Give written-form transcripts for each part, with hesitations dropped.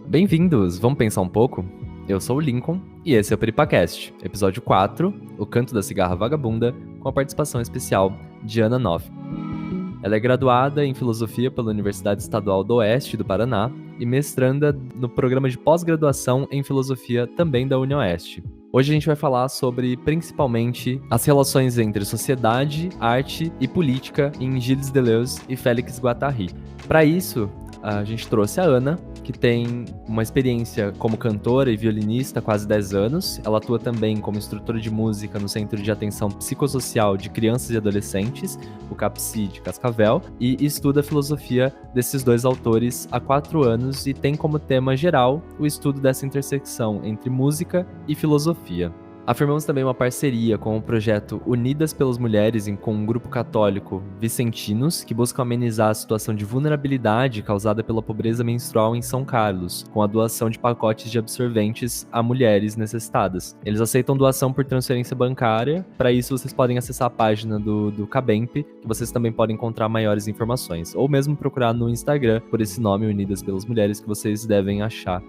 Bem-vindos! Vamos pensar um pouco? Eu sou o Lincoln e esse é o Peripacast, episódio 4, O Canto da Cigarra Vagabunda, com a participação especial de Ana Noff. Ela é graduada em Filosofia pela Universidade Estadual do Oeste do Paraná e mestranda no programa de pós-graduação em Filosofia também da UniOeste. Hoje a gente vai falar sobre, principalmente, as relações entre sociedade, arte e política em Gilles Deleuze e Félix Guattari. Para isso, a gente trouxe a Ana, que tem uma experiência como cantora e violinista há quase 10 anos. Ela atua também como instrutora de música no Centro de Atenção Psicossocial de Crianças e Adolescentes, o CAPSI de Cascavel, e estuda a filosofia desses dois autores há 4 anos e tem como tema geral o estudo dessa intersecção entre música e filosofia. Afirmamos também uma parceria com o projeto Unidas pelas Mulheres com um grupo católico Vicentinos, que busca amenizar a situação de vulnerabilidade causada pela pobreza menstrual em São Carlos, com a doação de pacotes de absorventes a mulheres necessitadas. Eles aceitam doação por transferência bancária. Para isso, vocês podem acessar a página do Cabemp, que vocês também podem encontrar maiores informações, ou mesmo procurar no Instagram por esse nome, Unidas pelas Mulheres, que vocês devem achar.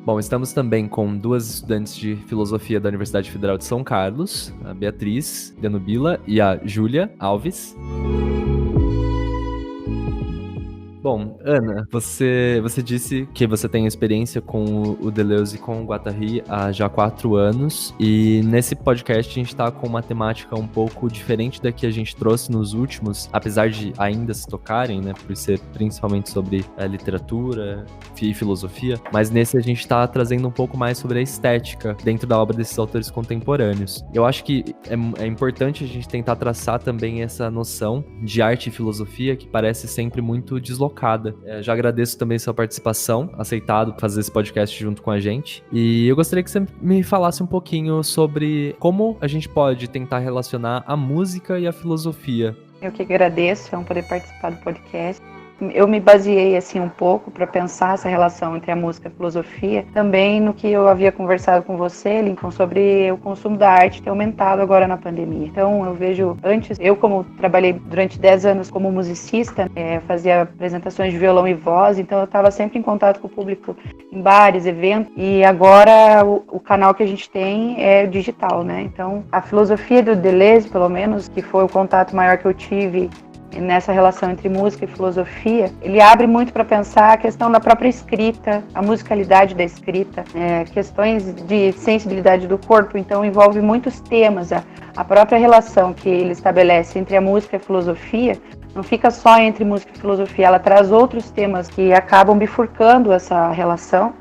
Bom, estamos também com 2 estudantes de filosofia da Universidade Federal de São Carlos, a Beatriz Danubila e a Júlia Alves. Bom, Ana, você disse que você tem experiência com o Deleuze e com o Guattari há já 4 anos, e nesse podcast a gente está com uma temática um pouco diferente da que a gente trouxe nos últimos, apesar de ainda se tocarem, né, por ser principalmente sobre a literatura e filosofia, mas nesse a gente está trazendo um pouco mais sobre a estética dentro da obra desses autores contemporâneos. Eu acho que é importante a gente tentar traçar também essa noção de arte e filosofia que parece sempre muito deslocada. Já agradeço também sua participação, aceitado fazer esse podcast junto com a gente. E eu gostaria que você me falasse um pouquinho sobre como a gente pode tentar relacionar a música e a filosofia. Eu que agradeço, é um poder participar do podcast. Eu me baseei assim um pouco para pensar essa relação entre a música e a filosofia, também no que eu havia conversado com você, Lincoln, sobre o consumo da arte ter aumentado agora na pandemia. Então eu vejo, antes, eu como trabalhei durante 10 anos como musicista, fazia apresentações de violão e voz, então eu estava sempre em contato com o público em bares, eventos, e agora o canal que a gente tem é digital, né? Então a filosofia do Deleuze, pelo menos, que foi o contato maior que eu tive nessa relação entre música e filosofia, ele abre muito para pensar a questão da própria escrita, a musicalidade da escrita, questões de sensibilidade do corpo, então envolve muitos temas. A própria relação que ele estabelece entre a música e a filosofia não fica só entre música e filosofia, ela traz outros temas que acabam bifurcando essa relação,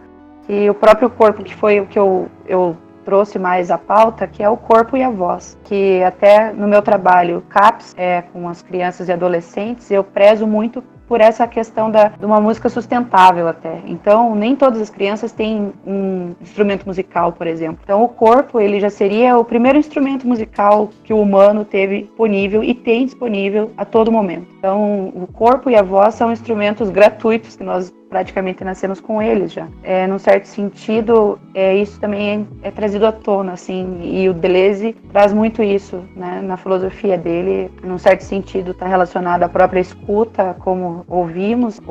e o próprio corpo, que foi o que eu trouxe mais a pauta, que é o corpo e a voz, que até no meu trabalho CAPS, com as crianças e adolescentes, eu prezo muito por essa questão de uma música sustentável até. Então, nem todas as crianças têm um instrumento musical, por exemplo. Então, o corpo, ele já seria o primeiro instrumento musical que o humano teve disponível e tem disponível a todo momento. Então, o corpo e a voz são instrumentos gratuitos que nós praticamente nascemos com eles já. Num certo sentido, isso também é trazido à tona, assim, e o Deleuze traz muito isso, né, na filosofia dele. Num certo sentido, está relacionado à própria escuta, como ouvimos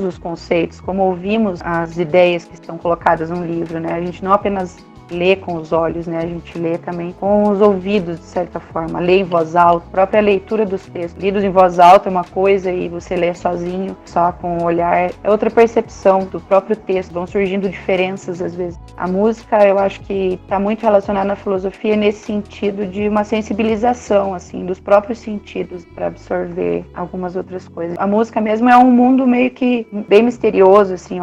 os conceitos, como ouvimos as ideias que estão colocadas no livro, né? A gente não apenas lê com os olhos, né? A gente lê também com os ouvidos, de certa forma. Lê em voz alta, a própria leitura dos textos. Lidos em voz alta é uma coisa e você lê sozinho, só com o olhar. É outra percepção do próprio texto. Vão surgindo diferenças, às vezes. A música, eu acho que está muito relacionada na filosofia nesse sentido de uma sensibilização, assim, dos próprios sentidos para absorver algumas outras coisas. A música mesmo é um mundo meio que bem misterioso, assim,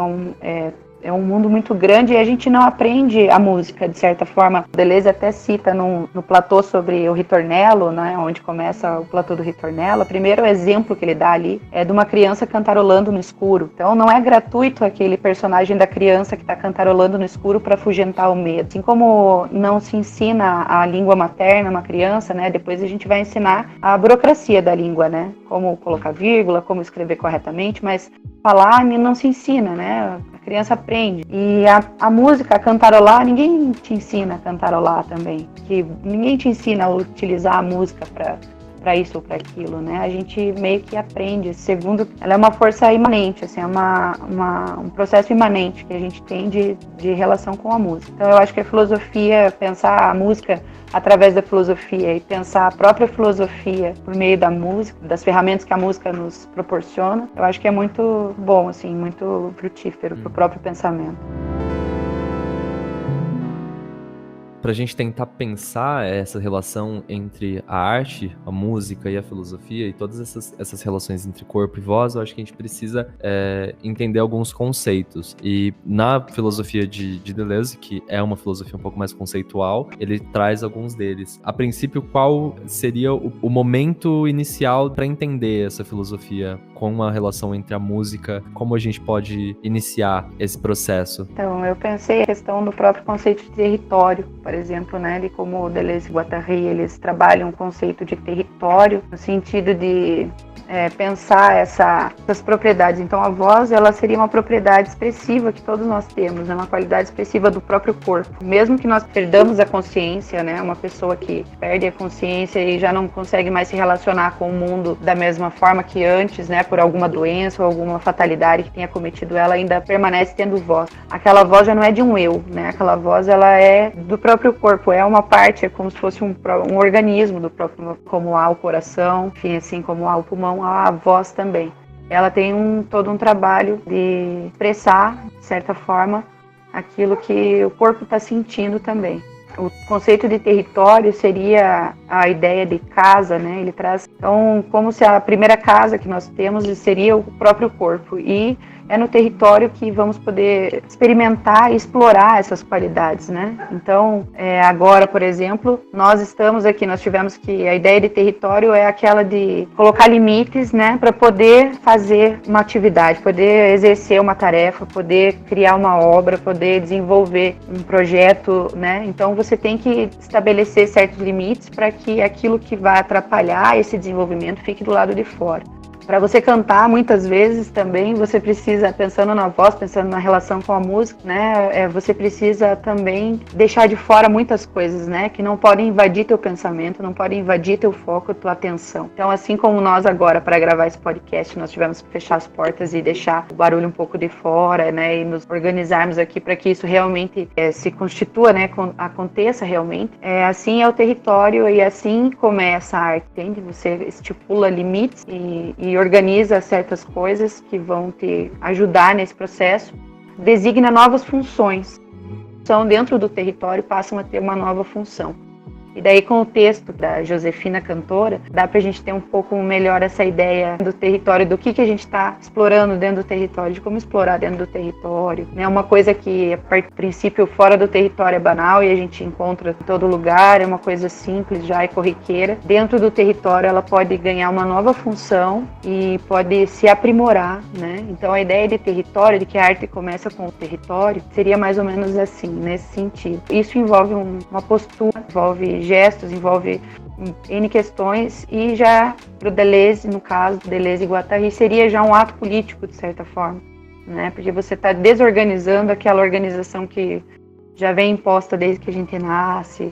é um mundo muito grande e a gente não aprende a música, de certa forma. O Deleuze até cita no platô sobre o ritornello, né, onde começa o platô do ritornello. O primeiro exemplo que ele dá ali é de uma criança cantarolando no escuro. Então não é gratuito aquele personagem da criança que está cantarolando no escuro para afugentar o medo. Assim como não se ensina a língua materna a uma criança, né, depois a gente vai ensinar a burocracia da língua, né, como colocar vírgula, como escrever corretamente, mas falar não se ensina, né? A criança aprende. E a música, a cantarolar, ninguém te ensina a cantarolar também. Que ninguém te ensina a utilizar a música para isso ou para aquilo, né? A gente meio que aprende. Segundo, ela é uma força imanente, assim, é um processo imanente que a gente tem de relação com a música. Então eu acho que a filosofia, pensar a música através da filosofia e pensar a própria filosofia por meio da música, das ferramentas que a música nos proporciona, eu acho que é muito bom, assim, muito frutífero para o próprio pensamento. Para a gente tentar pensar essa relação entre a arte, a música e a filosofia e todas essas relações entre corpo e voz, eu acho que a gente precisa entender alguns conceitos. E na filosofia de Deleuze, que é uma filosofia um pouco mais conceitual, ele traz alguns deles. A princípio, qual seria o momento inicial para entender essa filosofia com a relação entre a música? Como a gente pode iniciar esse processo? Então, eu pensei a questão do próprio conceito de território, por exemplo, né? De como o Deleuze e Guattari, eles trabalham o conceito de território no sentido de pensar essas propriedades. Então, a voz, ela seria uma propriedade expressiva que todos nós temos, é uma qualidade expressiva do próprio corpo. Mesmo que nós perdamos a consciência, né? Uma pessoa que perde a consciência e já não consegue mais se relacionar com o mundo da mesma forma que antes, né? Por alguma doença ou alguma fatalidade que tenha cometido ela, ainda permanece tendo voz. Aquela voz já não é de um eu, né? Aquela voz, ela é do próprio corpo, é uma parte, é como se fosse um organismo do próprio, como há o coração, enfim, assim como há o pulmão, a voz também. Ela tem todo um trabalho de expressar, de certa forma, aquilo que o corpo está sentindo também. O conceito de território seria a ideia de casa, né? Ele traz, então, como se a primeira casa que nós temos seria o próprio corpo, e é no território que vamos poder experimentar e explorar essas qualidades, né? Então, agora, por exemplo, nós tivemos que a ideia de território é aquela de colocar limites, né, para poder fazer uma atividade, poder exercer uma tarefa, poder criar uma obra, poder desenvolver um projeto, né? Então, você tem que estabelecer certos limites para que aquilo que vai atrapalhar esse desenvolvimento fique do lado de fora. Para você cantar, muitas vezes também você precisa, pensando na voz, pensando na relação com a música, né? Você precisa também deixar de fora muitas coisas, né? Que não podem invadir teu pensamento, não podem invadir teu foco, tua atenção. Então, assim como nós agora, para gravar esse podcast, nós tivemos que fechar as portas e deixar o barulho um pouco de fora, né? E nos organizarmos aqui para que isso realmente se constitua, né? Aconteça realmente. Assim é o território e assim começa a arte, entende? Você estipula limites e organiza certas coisas que vão te ajudar nesse processo, designa novas funções. Então, dentro do território, passam a ter uma nova função. E daí, com o texto da Josefina Cantora, dá pra gente ter um pouco melhor essa ideia do território, do que a gente está explorando dentro do território, de como explorar dentro do território. É uma coisa que, a princípio, fora do território é banal e a gente encontra em todo lugar, é uma coisa simples já e corriqueira. Dentro do território, ela pode ganhar uma nova função e pode se aprimorar, né? Então, a ideia de território, de que a arte começa com o território, seria mais ou menos assim, nesse sentido. Isso envolve uma postura, envolve gestos, envolve N questões, e já para o Deleuze, no caso, Deleuze e Guattari, seria já um ato político, de certa forma, né? Porque você está desorganizando aquela organização que já vem imposta desde que a gente nasce,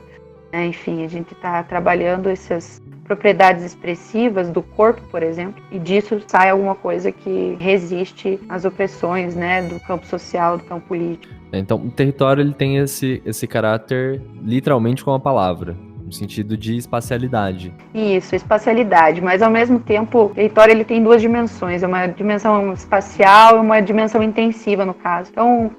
né? Enfim, a gente está trabalhando essas propriedades expressivas do corpo, por exemplo, e disso sai alguma coisa que resiste às opressões, né, do campo social, do campo político. Então, o território ele tem esse caráter literalmente com a palavra, no sentido de espacialidade. Isso, espacialidade, mas ao mesmo tempo o território ele tem duas dimensões, é uma dimensão espacial e uma dimensão intensiva no caso. Então,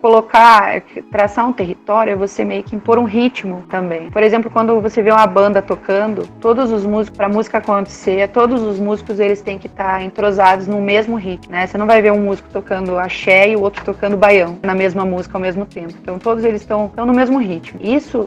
traçar um território é você meio que impor um ritmo também. Por exemplo, quando você vê uma banda tocando, todos os músicos, para a música acontecer, todos os músicos eles têm que estar entrosados no mesmo ritmo, né? Você não vai ver um músico tocando axé e o outro tocando baião na mesma música ao mesmo tempo. Então, todos eles estão no mesmo ritmo.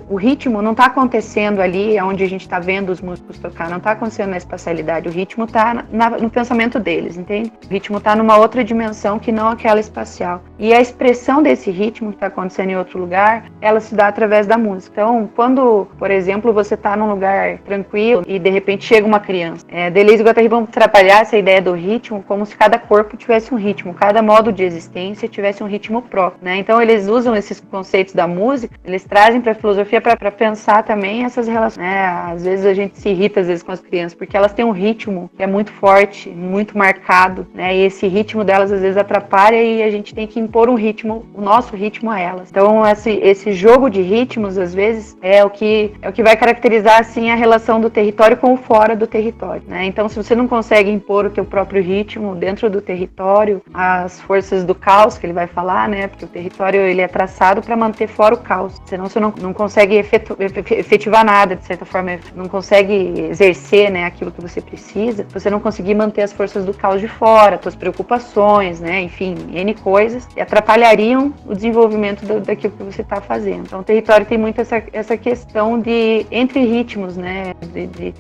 O ritmo não está acontecendo ali onde a gente está vendo os músicos tocar, não está acontecendo na espacialidade, o ritmo está no pensamento deles, entende? O ritmo está numa outra dimensão que não aquela espacial. E a expressão desse ritmo que está acontecendo em outro lugar, ela se dá através da música. Então, quando, por exemplo, você está num lugar tranquilo e de repente chega uma criança, Deleuze e Guattari vão trabalhar essa ideia do ritmo como se cada corpo tivesse um ritmo, cada modo de existência tivesse um ritmo próprio, né? Então, eles usam esses conceitos da música, eles trazem para a filosofia para pensar também essas relações, né? Às vezes a gente se irrita com as crianças, porque elas têm um ritmo que é muito forte, muito marcado, né? E esse ritmo delas às vezes atrapalha e a gente tem que impor um ritmo, o nosso ritmo a elas. Então esse jogo de ritmos às vezes é o que vai caracterizar assim a relação do território com o fora do território, né? Então se você não consegue impor o teu próprio ritmo dentro do território, as forças do caos que ele vai falar, né? Porque o território ele é traçado para manter fora o caos, senão você não consegue efetivar nada, de certa forma, não consegue exercer, né, aquilo que você precisa, você não conseguir manter as forças do caos de fora, suas preocupações, né, enfim, N coisas, e atrapalhariam o desenvolvimento daquilo que você está fazendo. Então o território tem muito essa questão de entre ritmos, né,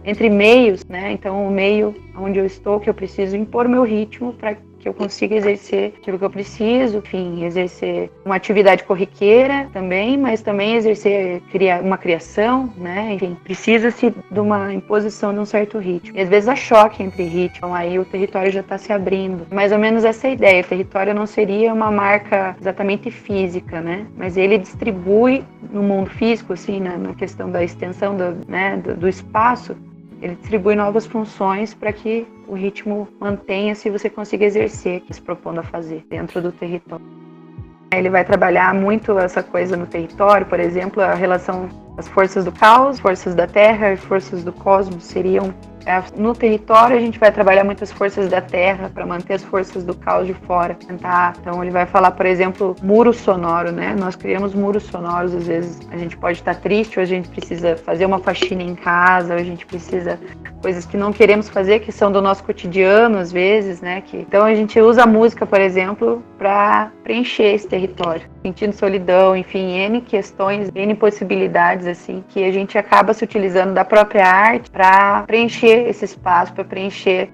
entre meios, né, então o meio onde eu estou, que eu preciso impor meu ritmo para que eu consiga exercer aquilo que eu preciso, enfim, exercer uma atividade corriqueira também, mas também exercer uma criação, né? Enfim, precisa-se de uma imposição de um certo ritmo. E às vezes há choque entre ritmos, aí o território já está se abrindo. Mais ou menos essa é a ideia. O território não seria uma marca exatamente física, né? Mas ele distribui no mundo físico, assim, na questão da extensão do espaço, ele distribui novas funções para que o ritmo mantenha-se e você consiga exercer o que se propondo a fazer dentro do território. Ele vai trabalhar muito essa coisa no território, por exemplo, a relação das forças do caos, forças da terra e forças do cosmos seriam... No território a gente vai trabalhar muitas forças da terra para manter as forças do caos de fora. Então ele vai falar, por exemplo, muro sonoro, né? Nós criamos muros sonoros, às vezes a gente pode estar triste, ou a gente precisa fazer uma faxina em casa, ou a gente precisa coisas que não queremos fazer, que são do nosso cotidiano às vezes, né? Então a gente usa a música, por exemplo, para preencher esse território, sentindo solidão, enfim, N questões, N possibilidades assim, que a gente acaba se utilizando da própria arte para preencher esse espaço, para preencher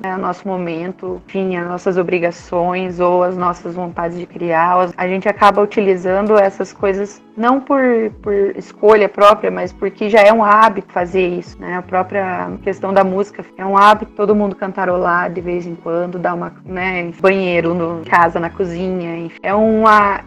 o nosso momento, enfim, as nossas obrigações ou as nossas vontades de criar. A gente acaba utilizando essas coisas não por escolha própria, mas porque já é um hábito fazer isso, né? A própria questão da música é um hábito, todo mundo cantarolar de vez em quando, dar uma, né, banheiro, no casa, na cozinha, enfim.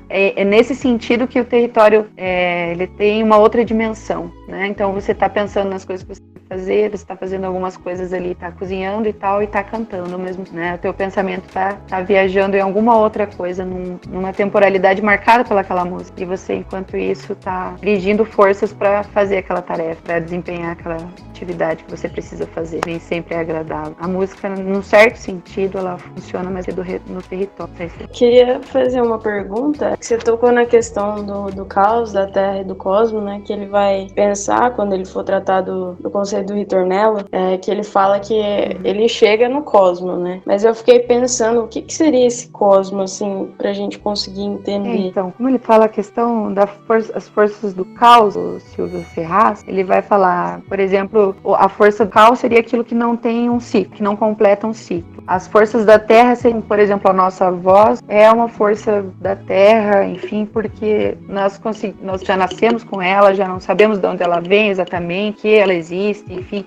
É nesse sentido que o território ele tem uma outra dimensão, né? Então você está pensando nas coisas que você fazer, você está fazendo algumas coisas ali, está cozinhando e tal, e está cantando mesmo, né? O teu pensamento tá viajando em alguma outra coisa, numa temporalidade marcada pelaquela música, e você, enquanto isso, está dirigindo forças para fazer aquela tarefa, para desempenhar aquela atividade que você precisa fazer. Nem sempre é agradável. A música, num certo sentido, ela funciona mais no território. Queria fazer uma pergunta. Você tocou na questão do caos, da Terra e do cosmos, né? Que ele vai pensar quando ele for tratar do conceito do Ritornello, que ele fala que ele chega no cosmos, né? Mas eu fiquei pensando, o que seria esse cosmos, assim, pra gente conseguir entender? Então, como ele fala a questão das forças do caos, o Silvio Ferraz, ele vai falar, por exemplo, a força do caos seria aquilo que não tem um ciclo, que não completa um ciclo. As forças da Terra seriam, por exemplo, a nossa voz é uma força da Terra, enfim, porque nós já nascemos com ela, já não sabemos de onde ela vem exatamente, que ela existe, enfim,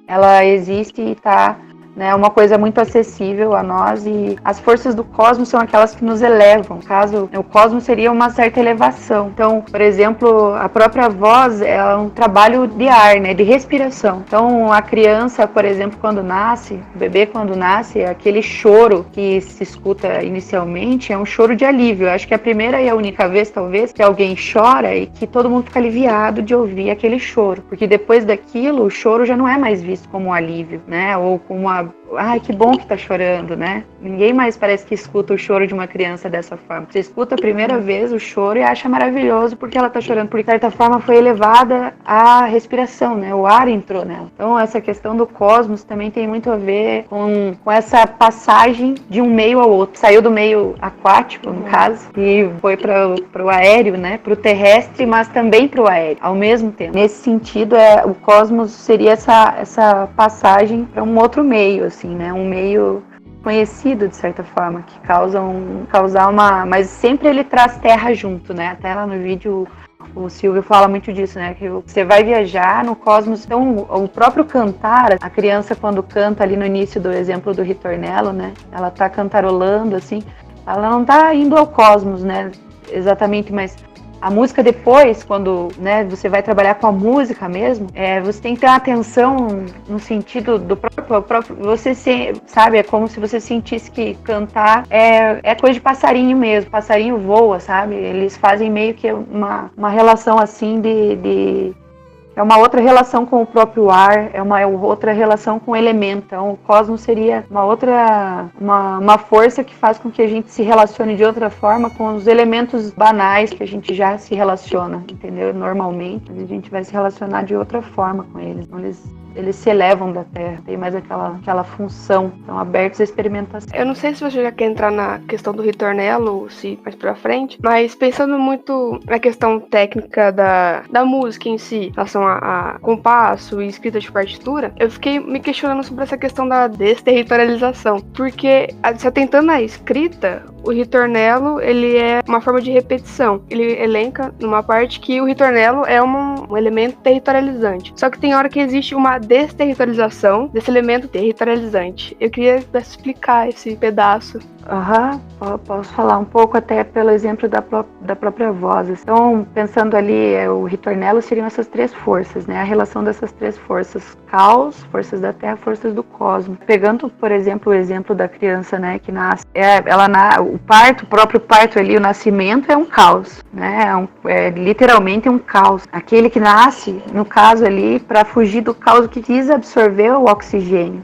ela existe e está, né, uma coisa muito acessível a nós, e as forças do cosmos são aquelas que nos elevam. No caso, o cosmos seria uma certa elevação. Então, por exemplo, a própria voz é um trabalho de ar, né, de respiração. Então, a criança, por exemplo, quando nasce, o bebê quando nasce, aquele choro que se escuta inicialmente é um choro de alívio. Eu acho que é a primeira e a única vez, talvez, que alguém chora e que todo mundo fica aliviado de ouvir aquele choro. Porque depois daquilo, o choro já não é mais visto como um alívio, né, ou como uma ai, que bom que tá chorando, né? Ninguém mais parece que escuta o choro de uma criança dessa forma. Você escuta a primeira vez o choro e acha maravilhoso porque ela tá chorando, porque de certa forma foi elevada a respiração, né? O ar entrou nela. Então essa questão do cosmos também tem muito a ver com essa passagem de um meio ao outro. Saiu do meio aquático, no caso, e foi para o aéreo, né? Para o terrestre, mas também para o aéreo, ao mesmo tempo. Nesse sentido, o cosmos seria essa passagem para um outro meio, assim, né? Um meio conhecido, de certa forma, que causar uma... Mas sempre ele traz terra junto, né? Até lá no vídeo o Silvio fala muito disso, né? Que você vai viajar no cosmos. Então, o próprio cantar, a criança quando canta ali no início do exemplo do Ritornello, né? Ela tá cantarolando, assim, ela não tá indo ao cosmos, né? Exatamente, mas A música depois, quando, né, você vai trabalhar com a música mesmo, você tem que ter atenção no sentido do próprio você sabe, é como se você sentisse que cantar é coisa de passarinho mesmo, passarinho voa, sabe? Eles fazem meio que uma relação assim é uma outra relação com o próprio ar, é uma outra relação com o elemento. Então, o cosmos seria uma força que faz com que a gente se relacione de outra forma com os elementos banais que a gente já se relaciona, entendeu? Normalmente, a gente vai se relacionar de outra forma com eles. Então, eles se elevam da Terra, tem mais aquela função, estão abertos à experimentação. Eu não sei se você já quer entrar na questão do ritornelo, se mais pra frente, mas pensando muito na questão técnica da música em si, em relação a compasso e escrita de partitura, eu fiquei me questionando sobre essa questão da desterritorialização, porque se atentando à escrita, o ritornelo, ele é uma forma de repetição. Ele elenca numa parte que o ritornelo é um elemento territorializante. Só que tem hora que existe uma desterritorialização desse elemento territorializante. Eu queria explicar esse pedaço. Posso falar um pouco até pelo exemplo da própria voz. Então, pensando ali, o ritornelo seriam essas três forças, né? A relação dessas três forças: caos, forças da Terra, forças do cosmos. Pegando, por exemplo, o exemplo da criança, né, que nasce, o próprio parto ali, o nascimento é um caos, né? Literalmente um caos. Aquele que nasce, no caso ali, para fugir do caos, que precisa absorver o oxigênio.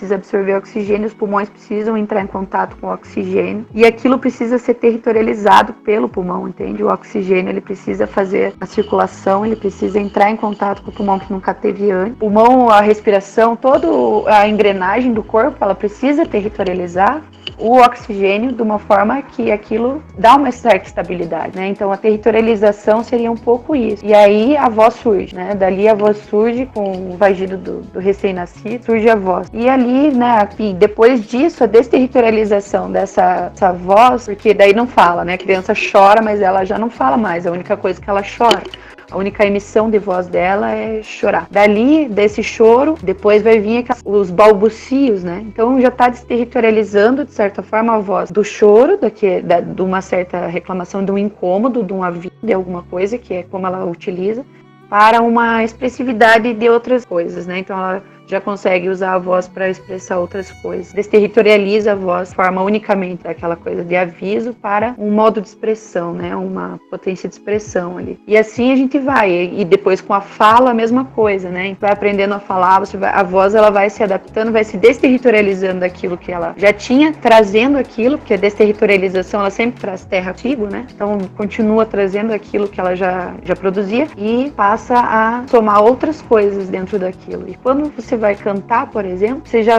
Os pulmões precisam entrar em contato com o oxigênio. E aquilo precisa ser territorializado pelo pulmão, entende? O oxigênio, ele precisa fazer a circulação, ele precisa entrar em contato com o pulmão que nunca teve antes. O pulmão, a respiração, toda a engrenagem do corpo, ela precisa territorializar o oxigênio de uma forma que aquilo dá uma certa estabilidade, né? Então a territorialização seria um pouco isso. E aí a voz surge, né? Dali a voz surge com o vagido do recém-nascido, surge a voz. E ali, né, enfim, depois disso, a desterritorialização dessa voz, porque daí não fala, né? A criança chora, mas ela já não fala mais, a única coisa que ela chora. A única emissão de voz dela é chorar. Dali, desse choro, depois vai vir os balbucios, né? Então já está desterritorializando, de certa forma, a voz do choro, de uma certa reclamação, de um incômodo, de um aviso, de alguma coisa, que é como ela utiliza, para uma expressividade de outras coisas, né? Então ela já consegue usar a voz para expressar outras coisas. Desterritorializa a voz, forma unicamente aquela coisa de aviso para um modo de expressão, né? Uma potência de expressão ali. E assim a gente vai. E depois com a fala, a mesma coisa, né? A gente vai aprendendo a falar, a voz ela vai se adaptando, vai se desterritorializando daquilo que ela já tinha, trazendo aquilo, porque a desterritorialização ela sempre traz terra antigo, né? Então continua trazendo aquilo que ela já produzia e passa a somar outras coisas dentro daquilo. E quando você vai cantar, por exemplo, você já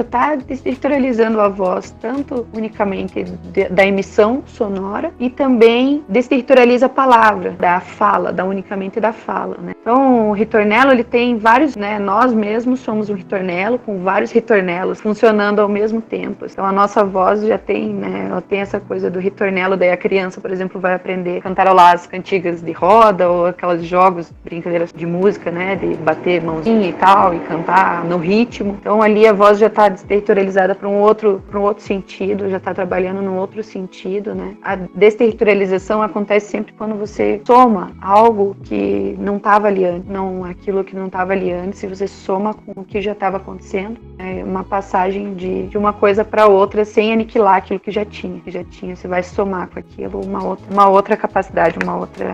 está desterritorializando a voz, tanto unicamente da emissão sonora e também desterritorializa a palavra, da fala, unicamente da fala, né? Então, o ritornelo, ele tem vários, né? Nós mesmos somos um ritornelo com vários ritornelos funcionando ao mesmo tempo. Então, a nossa voz já tem, né? Ela tem essa coisa do ritornelo, daí a criança, por exemplo, vai aprender a cantar lá as cantigas de roda ou aqueles jogos, brincadeiras de música, né? De bater mãozinha e tal, e cantar no ritmo. Então ali a voz já está desterritorializada para um outro sentido, já está trabalhando num outro sentido, né? A desterritorialização acontece sempre quando você soma algo que não estava ali antes, aquilo que não estava ali antes, e você soma com o que já estava acontecendo, é uma passagem de uma coisa para outra sem aniquilar aquilo que já tinha, você vai somar com aquilo uma outra capacidade, uma outra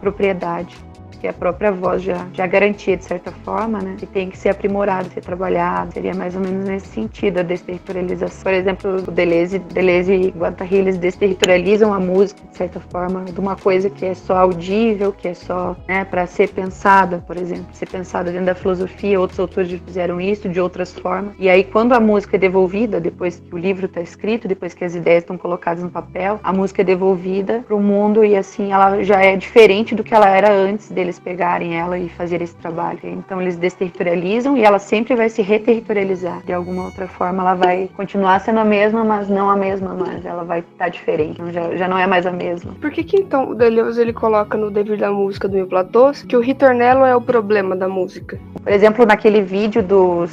propriedade, que a própria voz já garantia, de certa forma, né? Que tem que ser aprimorado, ser trabalhado. Seria mais ou menos nesse sentido, a desterritorialização. Por exemplo, o Deleuze e Guattari, eles desterritorializam a música, de certa forma, de uma coisa que é só audível, que é só, né, para ser pensada, por exemplo. Ser pensada dentro da filosofia, outros autores já fizeram isso de outras formas. E aí, quando a música é devolvida, depois que o livro está escrito, depois que as ideias estão colocadas no papel, a música é devolvida para o mundo e, assim, ela já é diferente do que ela era antes eles pegarem ela e fazer esse trabalho. Então eles desterritorializam e ela sempre vai se reterritorializar. De alguma outra forma ela vai continuar sendo a mesma, mas não a mesma mais. Ela vai estar diferente. Então já não é mais a mesma. Por que então o Deleuze ele coloca no Dever da Música do Mil Platôs que o ritornelo é o problema da música? Por exemplo, naquele vídeo do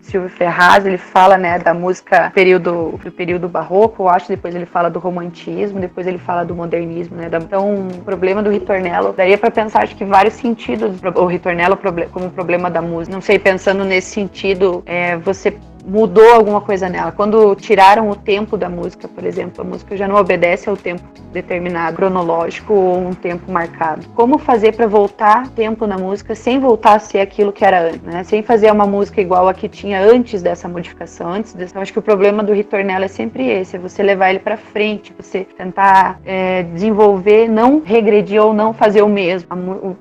Silvio Ferraz, ele fala, né, da música do período barroco, eu acho, depois ele fala do romantismo, depois ele fala do modernismo, né? Então, o problema do ritornello, daria para pensar, acho que vários sentidos, o ritornello como problema da música. Não sei, pensando nesse sentido, você mudou alguma coisa nela. Quando tiraram o tempo da música, por exemplo, a música já não obedece ao tempo determinado, cronológico ou um tempo marcado. Como fazer para voltar tempo na música sem voltar a ser aquilo que era antes, né? Sem fazer uma música igual a que tinha antes dessa modificação, Então, acho que o problema do ritornello é sempre esse, é você levar ele para frente, você tentar desenvolver, não regredir ou não fazer o mesmo.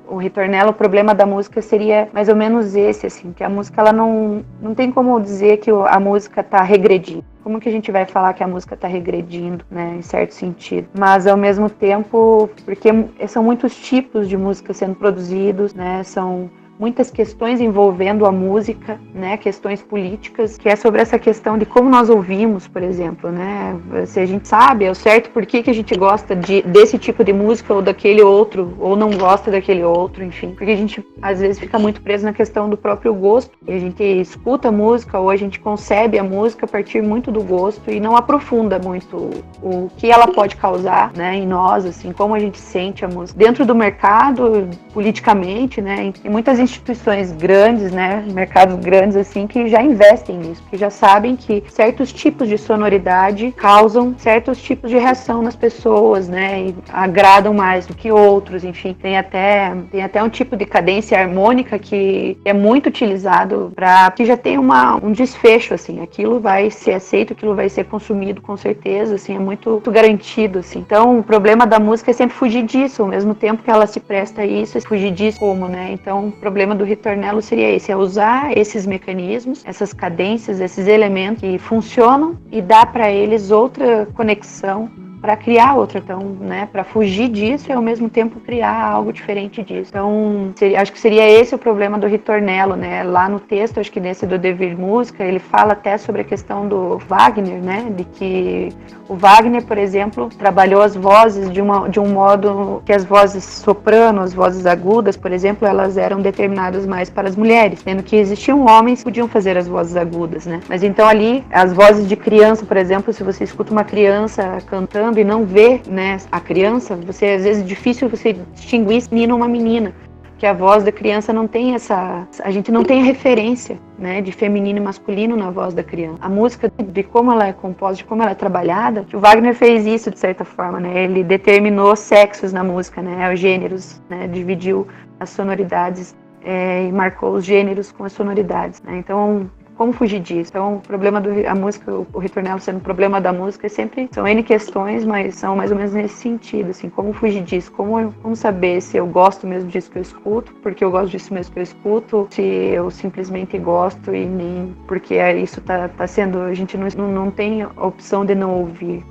O ritornello, o problema da música seria mais ou menos esse, assim, que a música ela não tem como dizer que a música está regredindo. Como que a gente vai falar que a música está regredindo, né, em certo sentido? Mas, ao mesmo tempo, porque são muitos tipos de música sendo produzidos, né, são muitas questões envolvendo a música, né, questões políticas, que é sobre essa questão de como nós ouvimos, por exemplo, né, se a gente sabe ao certo por que a gente gosta desse tipo de música ou daquele outro, ou não gosta daquele outro, enfim, porque a gente às vezes fica muito preso na questão do próprio gosto, e a gente escuta a música ou a gente concebe a música a partir muito do gosto e não aprofunda muito o que ela pode causar, né, em nós, assim, como a gente sente a música. Dentro do mercado, politicamente, né, em muitas instituições grandes, né, mercados grandes assim, que já investem nisso, que já sabem que certos tipos de sonoridade causam certos tipos de reação nas pessoas, né, e agradam mais do que outros, enfim. Tem até um tipo de cadência harmônica que é muito utilizado que já tem um desfecho, assim, aquilo vai ser aceito, aquilo vai ser consumido com certeza, assim, é muito garantido, assim. Então, o problema da música é sempre fugir disso, ao mesmo tempo que ela se presta a isso, é fugir disso como, né, então o problema do ritornello seria esse, é usar esses mecanismos, essas cadências, esses elementos que funcionam e dar para eles outra conexão para criar outra, então, né, para fugir disso e ao mesmo tempo criar algo diferente disso. Então, acho que seria esse o problema do ritornello, né? Lá no texto, acho que nesse do Devir Música, ele fala até sobre a questão do Wagner, né, de que o Wagner, por exemplo, trabalhou as vozes de um modo que as vozes soprano, as vozes agudas, por exemplo, elas eram determinadas mais para as mulheres, sendo que existiam homens que podiam fazer as vozes agudas, né? Mas então ali, as vozes de criança, por exemplo, se você escuta uma criança cantando e não vê, né, a criança, às vezes é difícil você distinguir se menino ou uma menina, que a voz da criança não tem a gente não tem a referência, né, de feminino e masculino na voz da criança. A música, de como ela é composta, de como ela é trabalhada, o Wagner fez isso de certa forma, né, ele determinou sexos na música, né, os gêneros, né, dividiu as sonoridades e marcou os gêneros com as sonoridades, né, então como fugir disso? Então, o problema a música, o ritornello sendo o problema da música, sempre são N questões, mas são mais ou menos nesse sentido, assim, como fugir disso? Como saber se eu gosto mesmo disso que eu escuto, porque eu gosto disso mesmo que eu escuto, se eu simplesmente gosto e nem porque isso tá sendo, a gente não tem a opção de não ouvir.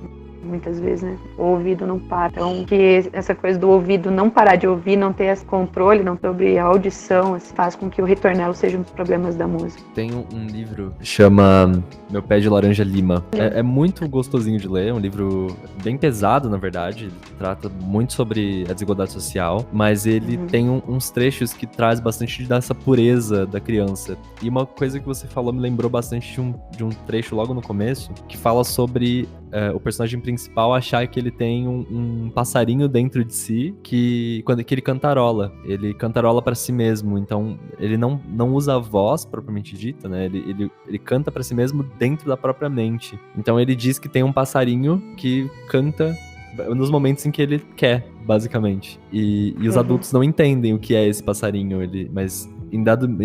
Muitas vezes, né? O ouvido não para. Então, que essa coisa do ouvido não parar de ouvir, não ter esse controle, não sobre a audição, faz com que o ritornello seja um dos problemas da música. Tem um livro que chama Meu Pé de Laranja Lima. É muito gostosinho de ler, é um livro bem pesado, na verdade. Ele trata muito sobre a desigualdade social, mas ele tem uns trechos que traz bastante dessa pureza da criança. E uma coisa que você falou me lembrou bastante de um trecho logo no começo, que fala sobre o personagem principal achar que ele tem um passarinho dentro de si que ele cantarola. Ele cantarola pra si mesmo, então ele não usa a voz propriamente dita, né? Ele canta pra si mesmo dentro da própria mente. Então ele diz que tem um passarinho que canta nos momentos em que ele quer, basicamente. E os adultos não entendem o que é esse passarinho, mas em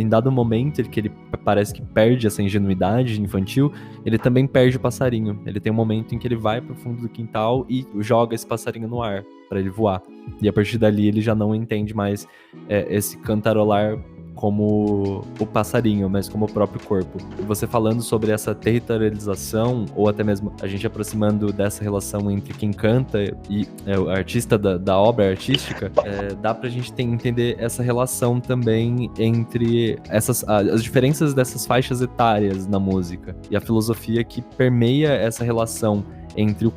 dado momento que ele parece que perde essa ingenuidade infantil, ele também perde o passarinho. Ele tem um momento em que ele vai pro fundo do quintal e joga esse passarinho no ar para ele voar. E a partir dali ele já não entende mais esse cantarolar como o passarinho, mas como o próprio corpo. Você falando sobre essa territorialização, ou até mesmo a gente aproximando dessa relação entre quem canta e o artista da obra artística, dá pra gente entender essa relação também entre as diferenças dessas faixas etárias na música e a filosofia que permeia essa relação entre o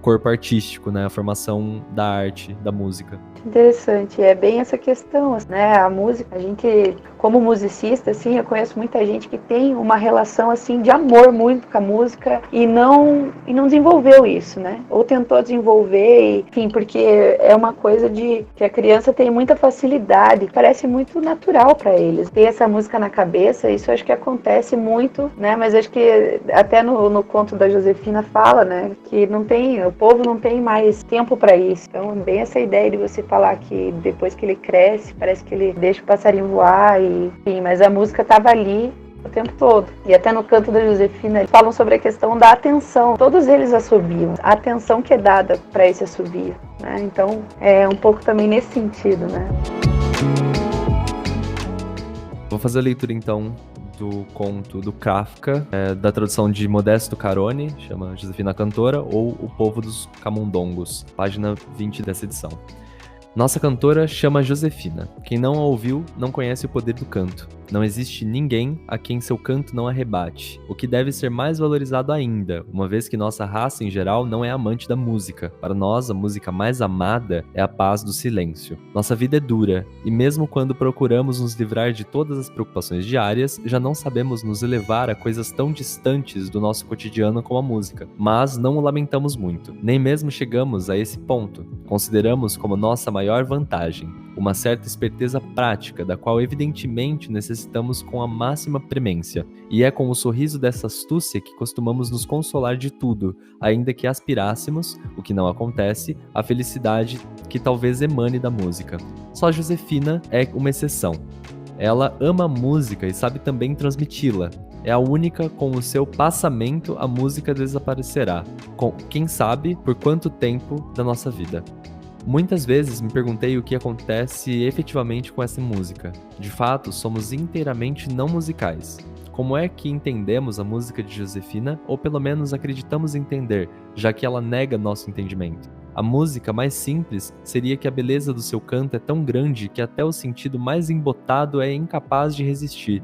corpo artístico, né? A formação da arte, da música. Interessante, é bem essa questão, né? A música, como musicista, assim, eu conheço muita gente que tem uma relação, assim, de amor muito com a música e não desenvolveu isso, né? Ou tentou desenvolver, enfim, porque é uma coisa de que a criança tem muita facilidade, parece muito natural para eles. Ter essa música na cabeça, isso eu acho que acontece muito, né? Mas acho que até no conto da Josefina fala, né, que o povo não tem mais tempo para isso. Então, bem essa ideia de você falar que depois que ele cresce, parece que ele deixa o passarinho voar, enfim, mas a música estava ali o tempo todo. E até no canto da Josefina, eles falam sobre a questão da atenção. Todos eles assobiam, a atenção que é dada para esse assobio, né? Então, é um pouco também nesse sentido, né? Vou fazer a leitura, então, do conto do Kafka, da tradução de Modesto Carone, chama Josefina Cantora, ou O Povo dos Camundongos, página 20 dessa edição. Nossa cantora chama Josefina. Quem não a ouviu não conhece o poder do canto. Não existe ninguém a quem seu canto não arrebate, o que deve ser mais valorizado ainda, uma vez que nossa raça em geral não é amante da música. Para nós, a música mais amada é a paz do silêncio. Nossa vida é dura, e mesmo quando procuramos nos livrar de todas as preocupações diárias, já não sabemos nos elevar a coisas tão distantes do nosso cotidiano como a música. Mas não o lamentamos muito, nem mesmo chegamos a esse ponto. Consideramos como nossa maior vantagem uma certa esperteza prática, da qual evidentemente necessitamos com a máxima premência, e é com o sorriso dessa astúcia que costumamos nos consolar de tudo, ainda que aspirássemos, o que não acontece, a felicidade que talvez emane da música. Só Josefina é uma exceção. Ela ama a música e sabe também transmiti-la. É a única com o seu passamento a música desaparecerá, com quem sabe por quanto tempo da nossa vida. Muitas vezes me perguntei o que acontece efetivamente com essa música. De fato, somos inteiramente não musicais. Como é que entendemos a música de Josefina, ou pelo menos acreditamos entender, já que ela nega nosso entendimento? A música mais simples seria que a beleza do seu canto é tão grande que até o sentido mais embotado é incapaz de resistir.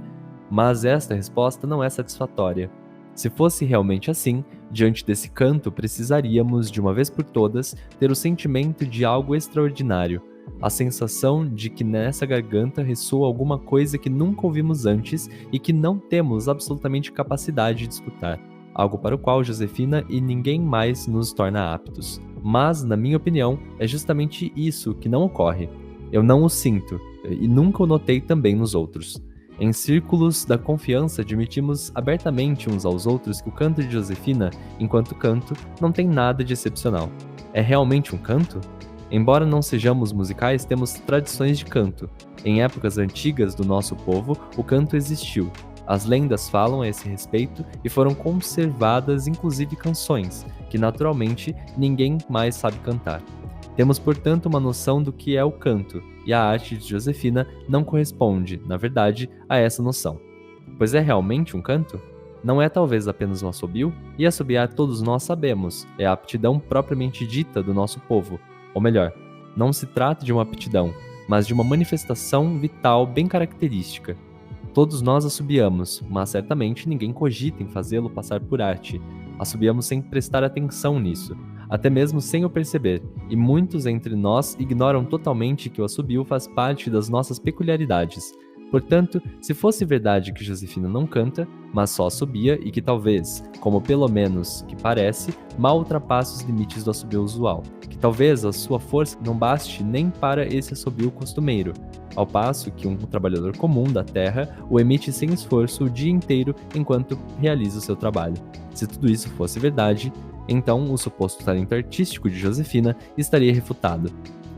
Mas esta resposta não é satisfatória. Se fosse realmente assim, diante desse canto precisaríamos, de uma vez por todas, ter o sentimento de algo extraordinário, a sensação de que nessa garganta ressoa alguma coisa que nunca ouvimos antes e que não temos absolutamente capacidade de escutar, algo para o qual Josefina e ninguém mais nos torna aptos. Mas, na minha opinião, é justamente isso que não ocorre. Eu não o sinto, e nunca o notei também nos outros. Em círculos da confiança, admitimos abertamente uns aos outros que o canto de Josefina, enquanto canto, não tem nada de excepcional. É realmente um canto? Embora não sejamos musicais, temos tradições de canto. Em épocas antigas do nosso povo, o canto existiu. As lendas falam a esse respeito e foram conservadas inclusive canções, que naturalmente ninguém mais sabe cantar. Temos, portanto, uma noção do que é o canto, e a arte de Josefina não corresponde, na verdade, a essa noção. Pois é realmente um canto? Não é talvez apenas um assobio? E assobiar todos nós sabemos, é a aptidão propriamente dita do nosso povo. Ou melhor, não se trata de uma aptidão, mas de uma manifestação vital bem característica. Todos nós assobiamos, mas certamente ninguém cogita em fazê-lo passar por arte. Assobiamos sem prestar atenção nisso, até mesmo sem o perceber, e muitos entre nós ignoram totalmente que o assobio faz parte das nossas peculiaridades. Portanto, se fosse verdade que Josefina não canta, mas só assobia e que talvez, como pelo menos que parece, mal ultrapasse os limites do assobio usual, que talvez a sua força não baste nem para esse assobio costumeiro, ao passo que um trabalhador comum da terra o emite sem esforço o dia inteiro enquanto realiza o seu trabalho. Se tudo isso fosse verdade, então o suposto talento artístico de Josefina estaria refutado.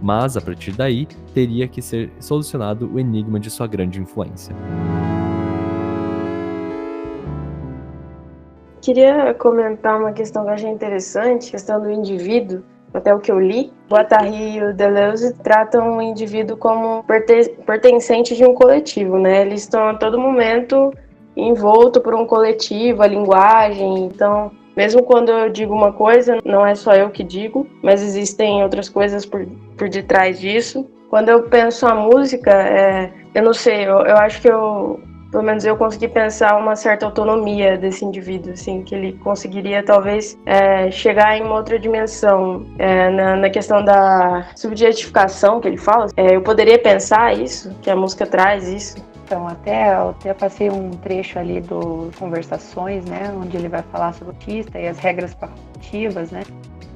Mas, a partir daí, teria que ser solucionado o enigma de sua grande influência. Queria comentar uma questão que eu achei interessante, a questão do indivíduo, até o que eu li. Guattari e o Deleuze tratam o indivíduo como pertencente de um coletivo, né? Eles estão a todo momento envolto por um coletivo, a linguagem, então... Mesmo quando eu digo uma coisa, não é só eu que digo, mas existem outras coisas por detrás disso. Quando eu penso a música, eu não sei, eu acho que pelo menos eu consegui pensar uma certa autonomia desse indivíduo, assim, que ele conseguiria talvez chegar em uma outra dimensão, na questão da subjetificação que ele fala. Eu poderia pensar isso, que a música traz isso. Então, até passei um trecho ali do Conversações, né, onde ele vai falar sobre o artista e as regras facultativas, né,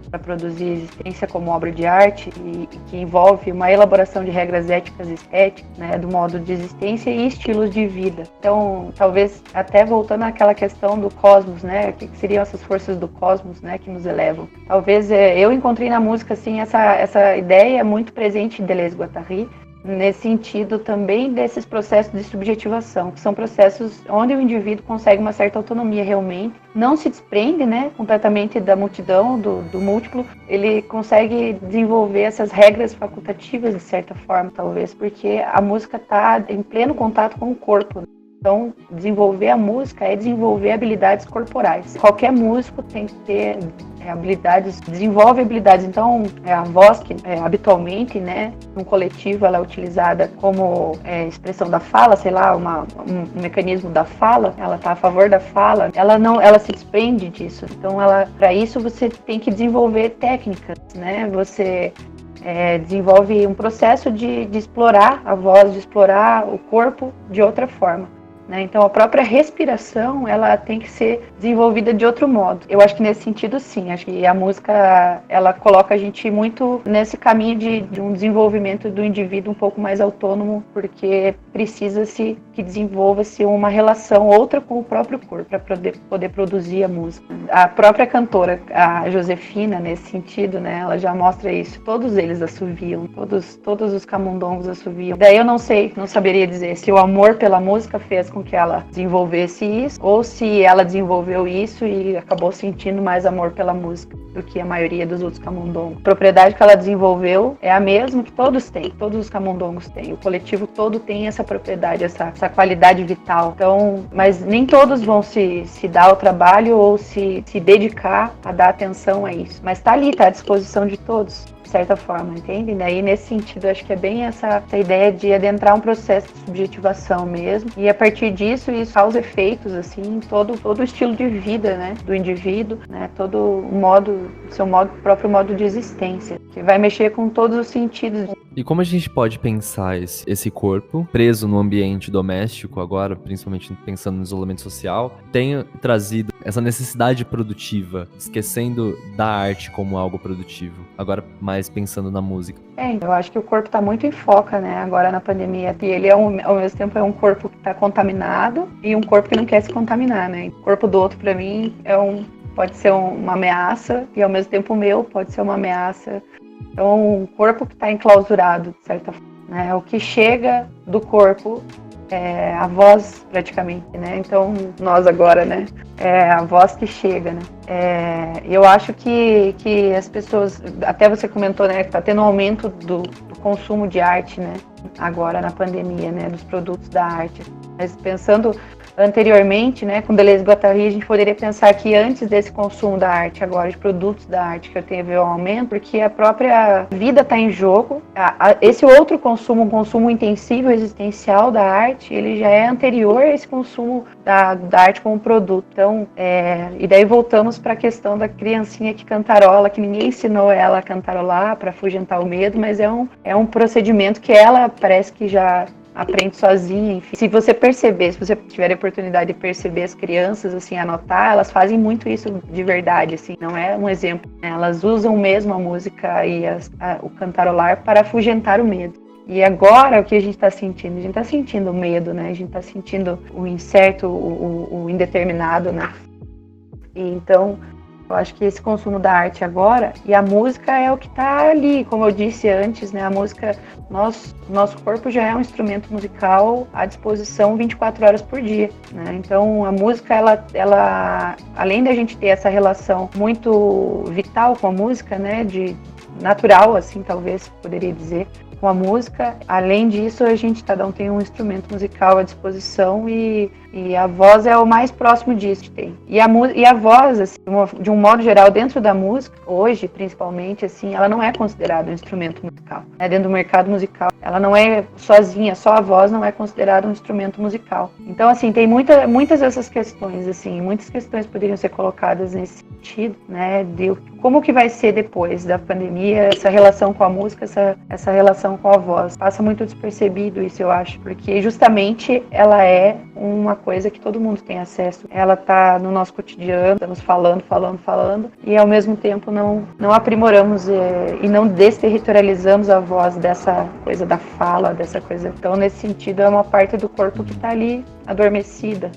para produzir existência como obra de arte e que envolve uma elaboração de regras éticas e estéticas, né, do modo de existência e estilos de vida. Então, talvez até voltando àquela questão do cosmos, né, o que seriam essas forças do cosmos, né, que nos elevam. Talvez eu encontrei na música assim essa ideia muito presente em Deleuze-Guattari, nesse sentido também desses processos de subjetivação, que são processos onde o indivíduo consegue uma certa autonomia realmente, não se desprende, né, completamente da multidão, do múltiplo, ele consegue desenvolver essas regras facultativas de certa forma, talvez, porque a música está em pleno contato com o corpo. Então, desenvolver a música é desenvolver habilidades corporais. Qualquer músico tem que ter habilidades, desenvolve habilidades. Então, a voz, que habitualmente, né, num coletivo, ela é utilizada como expressão da fala, sei lá, um mecanismo da fala, ela está a favor da fala, ela se desprende disso. Então, para isso, você tem que desenvolver técnicas, né? Você desenvolve um processo de explorar a voz, de explorar o corpo de outra forma. Então, a própria respiração, ela tem que ser desenvolvida de outro modo. Eu acho que nesse sentido, sim. Acho que a música, ela coloca a gente muito nesse caminho de um desenvolvimento do indivíduo um pouco mais autônomo, porque precisa-se que desenvolva-se uma relação outra com o próprio corpo, para poder produzir a música. A própria cantora, a Josefina, nesse sentido, né, ela já mostra isso. Todos eles assoviam, todos os camundongos assoviam. Daí eu não saberia dizer se o amor pela música fez com que ela desenvolvesse isso, ou se ela desenvolveu isso e acabou sentindo mais amor pela música do que a maioria dos outros camundongos. A propriedade que ela desenvolveu é a mesma que todos têm, todos os camundongos têm. O coletivo todo tem essa propriedade, essa qualidade vital. Então, mas nem todos vão se dar ao trabalho ou se dedicar a dar atenção a isso. Mas está ali, está à disposição de todos, de certa forma, entende? E daí, nesse sentido, acho que é bem essa ideia de adentrar um processo de subjetivação mesmo, e a partir disso, isso causa efeitos, assim, todo o estilo de vida, né, do indivíduo, né, todo o próprio modo de existência, que vai mexer com todos os sentidos. E como a gente pode pensar esse corpo preso no ambiente doméstico agora, principalmente pensando no isolamento social, tem trazido essa necessidade produtiva, esquecendo da arte como algo produtivo, agora mais pensando na música? Eu acho que o corpo está muito em foca, né, agora na pandemia, e ele ao mesmo tempo é um corpo que está contaminado e um corpo que não quer se contaminar, né. O corpo do outro, para mim, pode ser uma ameaça, e ao mesmo tempo o meu pode ser uma ameaça. Então, um corpo que está enclausurado, de certa forma, né? O que chega do corpo é a voz, praticamente, né? Então, nós agora, né? É a voz que chega, né? Eu acho que as pessoas, até você comentou, né? Que está tendo um aumento do consumo de arte, né? Agora, na pandemia, né? Dos produtos da arte. Mas pensando anteriormente, né, com Deleuze-Guattari, a gente poderia pensar que antes desse consumo da arte, agora de produtos da arte, que eu tenho a ver o aumento, porque a própria vida está em jogo. Esse outro consumo, um consumo intensivo, existencial da arte, ele já é anterior a esse consumo da arte como produto. Então, e daí voltamos para a questão da criancinha que cantarola, que ninguém ensinou ela a cantarolar para afugentar o medo, mas é um procedimento que ela parece que já aprende sozinha, enfim. Se você tiver a oportunidade de perceber as crianças, assim, anotar, elas fazem muito isso de verdade, assim, não é um exemplo, né? Elas usam mesmo a música e o cantarolar para afugentar o medo. E agora, o que a gente está sentindo? A gente está sentindo o medo, né? A gente está sentindo o incerto, o indeterminado, né? E então, eu acho que esse consumo da arte agora, e a música é o que está ali, como eu disse antes, né? A música, nosso corpo já é um instrumento musical à disposição 24 horas por dia, né? Então, a música, ela além da gente ter essa relação muito vital com a música, né? De natural, assim, talvez, poderia dizer, com a música, além disso, cada um tem um instrumento musical à disposição e E a voz é o mais próximo disso que tem. E a voz, assim, de um modo geral, dentro da música, hoje, principalmente, assim, ela não é considerada um instrumento musical. Dentro do mercado musical, ela não é sozinha, só a voz não é considerada um instrumento musical. Então, assim, tem muitas dessas questões, assim, muitas questões poderiam ser colocadas nesse sentido, né, de como que vai ser depois da pandemia, essa relação com a música, essa relação com a voz. Passa muito despercebido isso, eu acho, porque justamente ela é uma coisa que todo mundo tem acesso. Ela tá no nosso cotidiano, estamos falando, e ao mesmo tempo não aprimoramos e não desterritorializamos a voz dessa coisa da fala, dessa coisa. Então, nesse sentido, é uma parte do corpo que tá ali adormecida.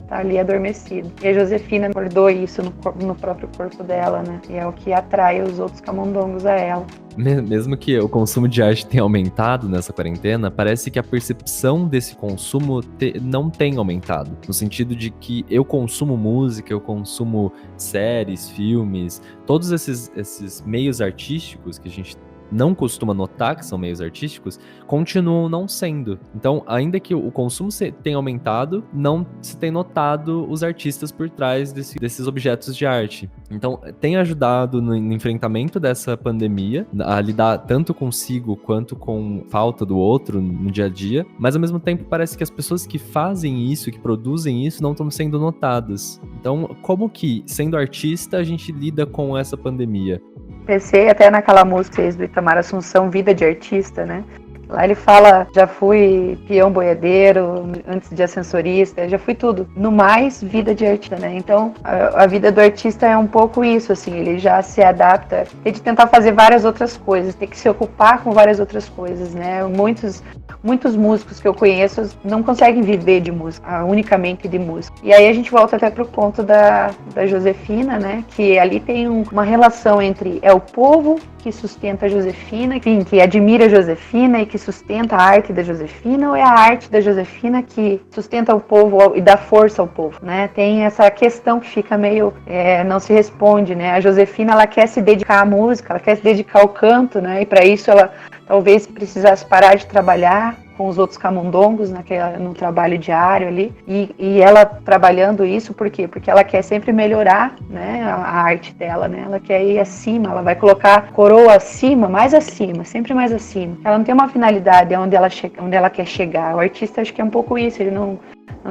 E a Josefina acordou isso no próprio corpo dela, né? E é o que atrai os outros camundongos a ela. Mesmo que o consumo de arte tenha aumentado nessa quarentena, parece que a percepção desse consumo não tem aumentado. No sentido de que eu consumo música, eu consumo séries, filmes, todos esses meios artísticos que a gente não costuma notar que são meios artísticos, continuam não sendo. Então, ainda que o consumo tenha aumentado, não se tem notado os artistas por trás desses objetos de arte. Então, tem ajudado no enfrentamento dessa pandemia, a lidar tanto consigo quanto com falta do outro no dia a dia, mas ao mesmo tempo parece que as pessoas que fazem isso, que produzem isso, não estão sendo notadas. Então, como que, sendo artista, a gente lida com essa pandemia? Pensei até naquela música do Itamar Assunção, Vida de Artista, né? Lá ele fala, já fui peão boiadeiro, antes de ascensorista, já fui tudo. No mais, vida de artista, né? Então, a vida do artista é um pouco isso, assim, ele já se adapta, tem de tentar fazer várias outras coisas, tem que se ocupar com várias outras coisas, né? Muitos músicos que eu conheço não conseguem viver de música, unicamente de música. E aí a gente volta até pro ponto da Josefina, né? Que ali tem uma relação entre o povo que sustenta a Josefina, enfim, que admira a Josefina e que sustenta a arte da Josefina, ou é a arte da Josefina que sustenta o povo e dá força ao povo, né? Tem essa questão que fica meio, não se responde, né? A Josefina, ela quer se dedicar à música, ela quer se dedicar ao canto, né? E para isso ela talvez precisasse parar de trabalhar com os outros camundongos no trabalho diário ali, e ela trabalhando isso, por quê? Porque ela quer sempre melhorar, né, a arte dela, né, ela quer ir acima, ela vai colocar coroa acima, sempre mais acima. Ela não tem uma finalidade onde ela quer chegar. O artista, acho que é um pouco isso, ele não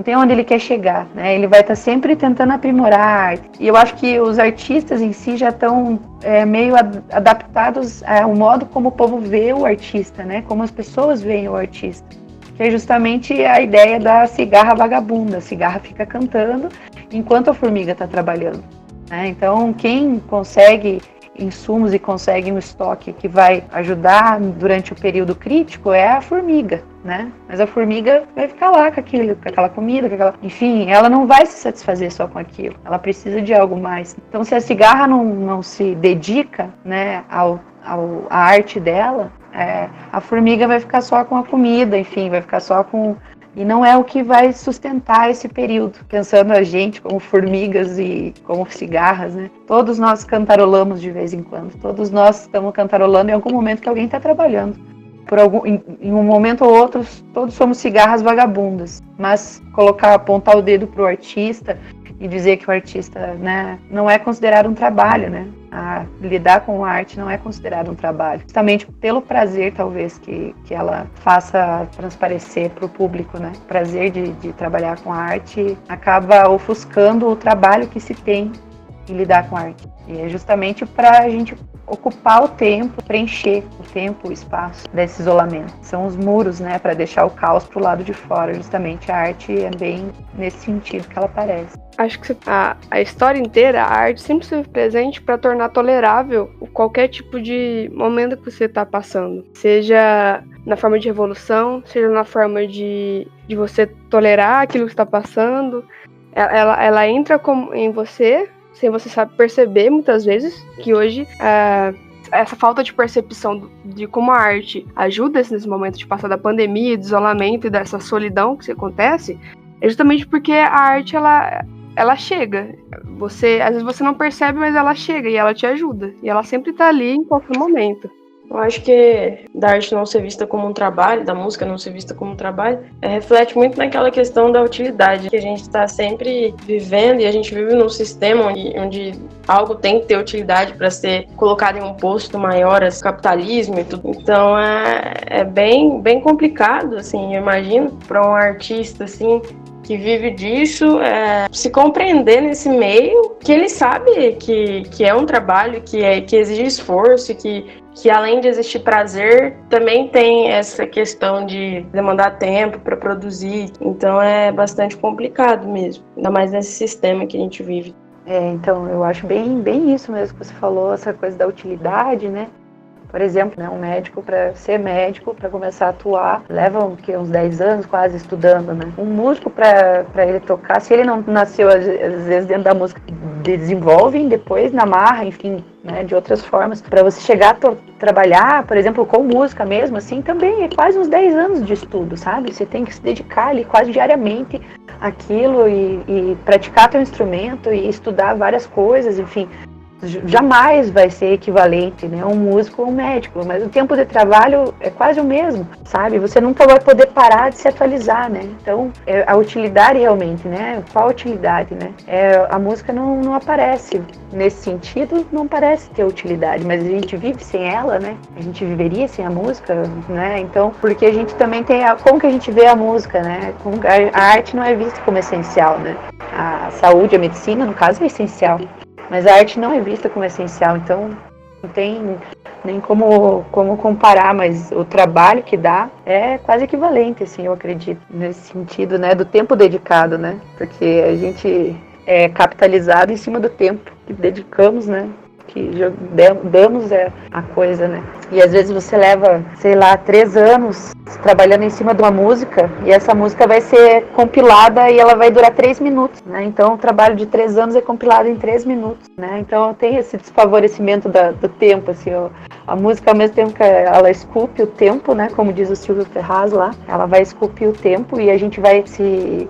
tem onde ele quer chegar, né? Ele vai estar sempre tentando aprimorar a arte. E eu acho que os artistas em si já estão meio adaptados ao modo como o povo vê o artista, né? Como as pessoas veem o artista. Que é justamente a ideia da cigarra vagabunda. A cigarra fica cantando enquanto a formiga está trabalhando, né? Então, quem consegue insumos e consegue um estoque que vai ajudar durante o período crítico é a formiga, né? Mas a formiga vai ficar lá com aquela comida, enfim, ela não vai se satisfazer só com aquilo, ela precisa de algo mais. Então, se a cigarra não se dedica, né, à arte dela, a formiga vai ficar só com a comida, enfim, vai ficar só com... E não é o que vai sustentar esse período. Pensando a gente como formigas e como cigarras, né? Todos nós cantarolamos de vez em quando. Todos nós estamos cantarolando em algum momento que alguém está trabalhando. Em um momento ou outro, todos somos cigarras vagabundas. Mas apontar o dedo para o artista e dizer que o artista, né, não é considerado um trabalho, né? Lidar com a arte não é considerado um trabalho. Justamente pelo prazer, talvez, que ela faça transparecer para o público, né? O prazer de trabalhar com a arte acaba ofuscando o trabalho que se tem em lidar com a arte. E é justamente para a gente ocupar o tempo, preencher o tempo, o espaço desse isolamento. São os muros, né, para deixar o caos pro lado de fora. Justamente a arte é bem nesse sentido que ela aparece. Acho que a história inteira, a arte sempre esteve presente para tornar tolerável qualquer tipo de momento que você está passando. Seja na forma de revolução, seja na forma de você tolerar aquilo que está passando. Ela entra em você, sem você saber perceber muitas vezes, que hoje essa falta de percepção de como a arte ajuda nesse momento de passar da pandemia, do isolamento e dessa solidão que acontece, é justamente porque a arte, ela chega. Às vezes você não percebe, mas ela chega e ela te ajuda. E ela sempre tá ali em qualquer momento. Eu acho que da arte não ser vista como um trabalho, da música não ser vista como um trabalho, reflete muito naquela questão da utilidade, que a gente está sempre vivendo e a gente vive num sistema onde algo tem que ter utilidade para ser colocado em um posto maior, esse capitalismo e tudo. Então é bem complicado, assim, eu imagino, para um artista, assim, que vive disso, se compreender nesse meio, que ele sabe que é um trabalho, que exige esforço, que além de existir prazer, também tem essa questão de demandar tempo para produzir. Então é bastante complicado mesmo, ainda mais nesse sistema que a gente vive. Então eu acho bem isso mesmo que você falou, essa coisa da utilidade, né? Por exemplo, né, um médico, para ser médico, para começar a atuar, leva uns 10 anos quase estudando, né? Um músico, para ele tocar, se ele não nasceu, às vezes, dentro da música, desenvolvem depois na marra, enfim, né, de outras formas. Para você chegar a trabalhar, por exemplo, com música mesmo, assim, também é quase uns 10 anos de estudo, sabe? Você tem que se dedicar ali quase diariamente àquilo e praticar teu instrumento e estudar várias coisas, enfim. Jamais vai ser equivalente, né, um músico ou um médico, mas o tempo de trabalho é quase o mesmo, sabe? Você nunca vai poder parar de se atualizar, né? Então, a utilidade realmente, né? Qual a utilidade, né? A música não aparece nesse sentido, não parece ter utilidade, mas a gente vive sem ela, né? A gente viveria sem a música, né? Então, porque a gente também tem como que a gente vê a música, né? A arte não é vista como essencial, né? A saúde, a medicina, no caso, é essencial. Mas a arte não é vista como essencial, então não tem nem como comparar, mas o trabalho que dá é quase equivalente, assim, eu acredito, nesse sentido, né, do tempo dedicado, né, porque a gente é capitalizado em cima do tempo que dedicamos, né, que damos a coisa, né. E às vezes você leva, sei lá, 3 anos trabalhando em cima de uma música e essa música vai ser compilada e ela vai durar 3 minutos, né? Então o trabalho de 3 anos é compilado em 3 minutos, né? Então tem esse desfavorecimento do tempo, assim, a música ao mesmo tempo que ela esculpe o tempo, né? Como diz o Silvio Ferraz lá, ela vai esculpir o tempo e a gente vai ser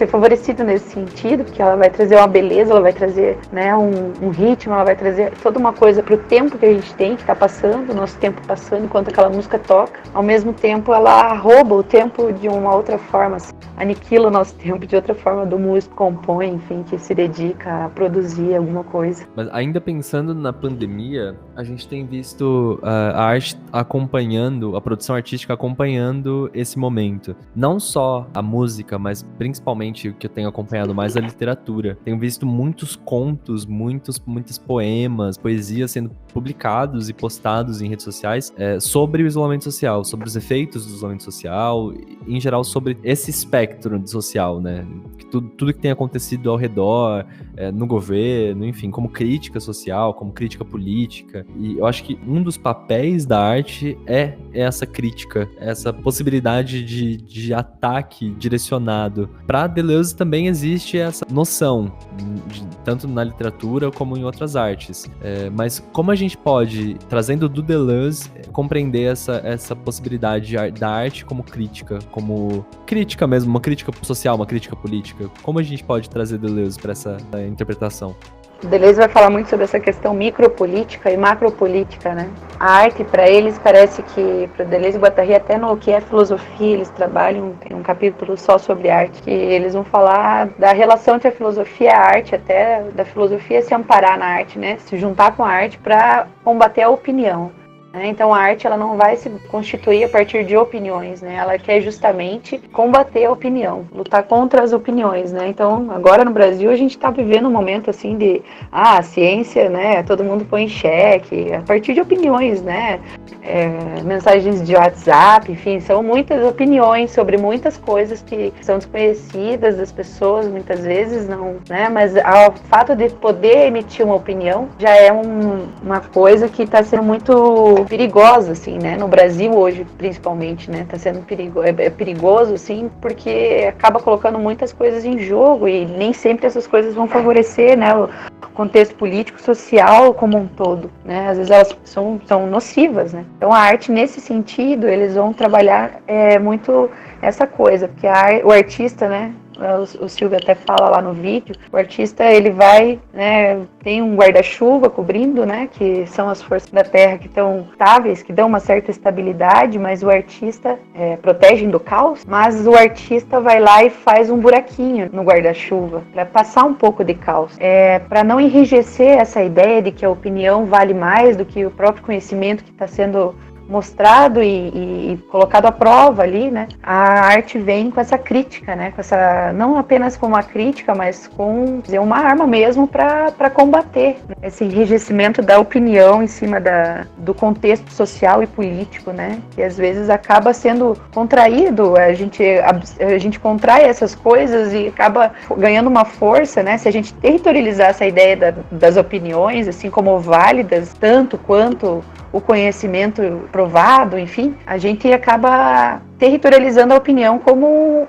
favorecido nesse sentido, porque ela vai trazer uma beleza, ela vai trazer, né, um ritmo, ela vai trazer toda uma coisa para o tempo que a gente tem, que está passando, o nosso tempo passando enquanto aquela música toca. Ao mesmo tempo, ela rouba o tempo de uma outra forma, assim, aniquila o nosso tempo de outra forma do músico que compõe, enfim, que se dedica a produzir alguma coisa. Mas ainda pensando na pandemia, a gente tem visto a arte acompanhando, a produção artística acompanhando esse momento. Não só a música, mas principalmente o que eu tenho acompanhado mais é a literatura. Tenho visto muitos contos, muitos poemas, poesias sendo publicados e postados em redes sociais sobre o isolamento social, sobre os efeitos do isolamento social, em geral sobre esse espectro social, né? Tudo que tem acontecido ao redor, no governo, enfim, como crítica social, como crítica política. E eu acho que um dos papéis da arte é essa crítica, essa possibilidade de ataque direcionado. Para Deleuze também existe essa noção, tanto na literatura como em outras artes. Mas como a gente pode, trazendo do Deleuze, compreender essa possibilidade da arte como crítica mesmo, uma crítica social, uma crítica política? Como a gente pode trazer Deleuze para essa interpretação? Deleuze vai falar muito sobre essa questão micropolítica e macropolítica, né? A arte, para eles, parece que, para Deleuze e Guattari, até no que é filosofia, eles trabalham, tem um capítulo só sobre arte, que eles vão falar da relação entre a filosofia e a arte, até da filosofia se amparar na arte, né? Se juntar com a arte para combater a opinião. Então a arte, ela não vai se constituir a partir de opiniões, né? Ela quer justamente combater a opinião, lutar contra as opiniões, né? Então agora no Brasil a gente está vivendo um momento assim de a ciência, né? Todo mundo põe em xeque a partir de opiniões, né? Mensagens de WhatsApp, enfim, são muitas opiniões sobre muitas coisas que são desconhecidas das pessoas, muitas vezes não, né? Mas o fato de poder emitir uma opinião já é uma coisa que está sendo muito perigosa, assim, né? No Brasil hoje, principalmente, né? Tá sendo perigoso, assim, porque acaba colocando muitas coisas em jogo e nem sempre essas coisas vão favorecer, né? O contexto político, social como um todo, né? Às vezes elas são nocivas, né? Então a arte, nesse sentido, eles vão trabalhar muito essa coisa, porque o artista, né? o Silvio até fala lá no vídeo, o artista ele vai, né, tem um guarda-chuva cobrindo, né, que são as forças da Terra que estão estáveis, que dão uma certa estabilidade, mas o artista protegem do caos, mas o artista vai lá e faz um buraquinho no guarda-chuva para passar um pouco de caos, para não enrijecer essa ideia de que a opinião vale mais do que o próprio conhecimento que está sendo mostrado e colocado à prova ali, né? A arte vem com essa crítica, né? Com essa, não apenas com uma crítica, mas com uma arma mesmo para combater, né? Esse enrijecimento da opinião em cima do contexto social e político, né? Que às vezes acaba sendo contraído, a gente contrai essas coisas e acaba ganhando uma força, né? Se a gente territorializar essa ideia das opiniões, assim como válidas, tanto quanto o conhecimento provado, enfim, a gente acaba territorializando a opinião como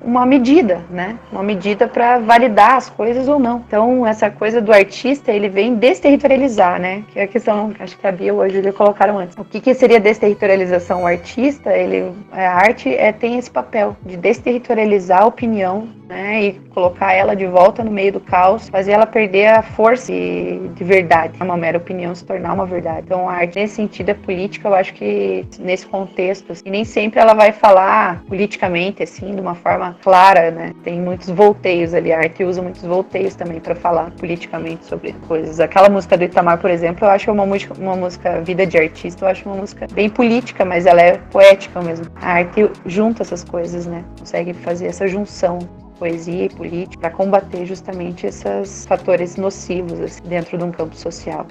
uma medida, né? Uma medida para validar as coisas ou não. Então, essa coisa do artista, ele vem desterritorializar, né? Que é a questão, acho que a Bia ou a Júlia colocaram antes. O que seria desterritorialização? O artista, a arte tem esse papel de desterritorializar a opinião, né? E colocar ela de volta no meio do caos, fazer ela perder a força de verdade. Uma mera opinião se tornar uma verdade. Então, a arte, nesse sentido, é política, eu acho que nesse contexto, assim, nem sempre ela vai falar politicamente, assim, de uma forma clara, né? Tem muitos volteios ali, a arte usa muitos volteios também para falar politicamente sobre coisas. Aquela música do Itamar, por exemplo, eu acho uma música Vida de Artista, eu acho uma música bem política, mas ela é poética mesmo. A arte junta essas coisas, né? Consegue fazer essa junção, poesia e política, para combater justamente esses fatores nocivos, assim, dentro de um campo social.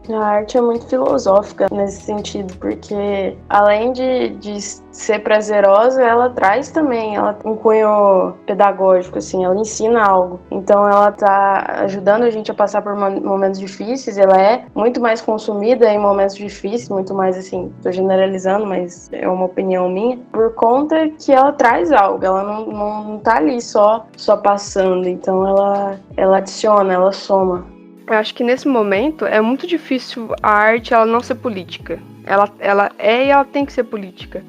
A arte é muito filosófica nesse sentido, porque além de ser prazerosa, ela traz também um cunho pedagógico, assim, ela ensina algo. Então ela tá ajudando a gente a passar por momentos difíceis, ela é muito mais consumida em momentos difíceis, muito mais, assim, tô generalizando, mas é uma opinião minha, por conta que ela traz algo, ela não tá ali só passando, então ela adiciona, ela soma. Eu acho que nesse momento é muito difícil a arte ela não ser política. Ela é e ela tem que ser política.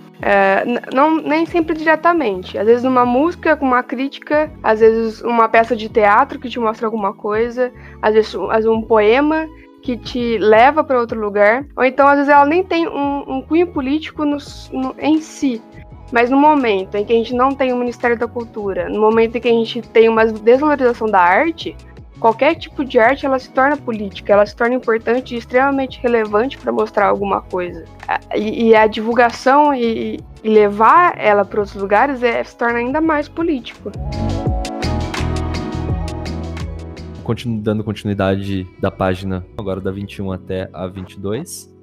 Nem sempre diretamente. Às vezes numa música com uma crítica, às vezes uma peça de teatro que te mostra alguma coisa, às vezes um poema que te leva para outro lugar. Ou então às vezes ela nem tem um cunho político em si. Mas no momento em que a gente não tem o Ministério da Cultura, no momento em que a gente tem uma desvalorização da arte, qualquer tipo de arte, ela se torna política, ela se torna importante e extremamente relevante para mostrar alguma coisa. E a divulgação e levar ela para outros lugares se torna ainda mais político. Dando continuidade da página, agora da 21 até a 22.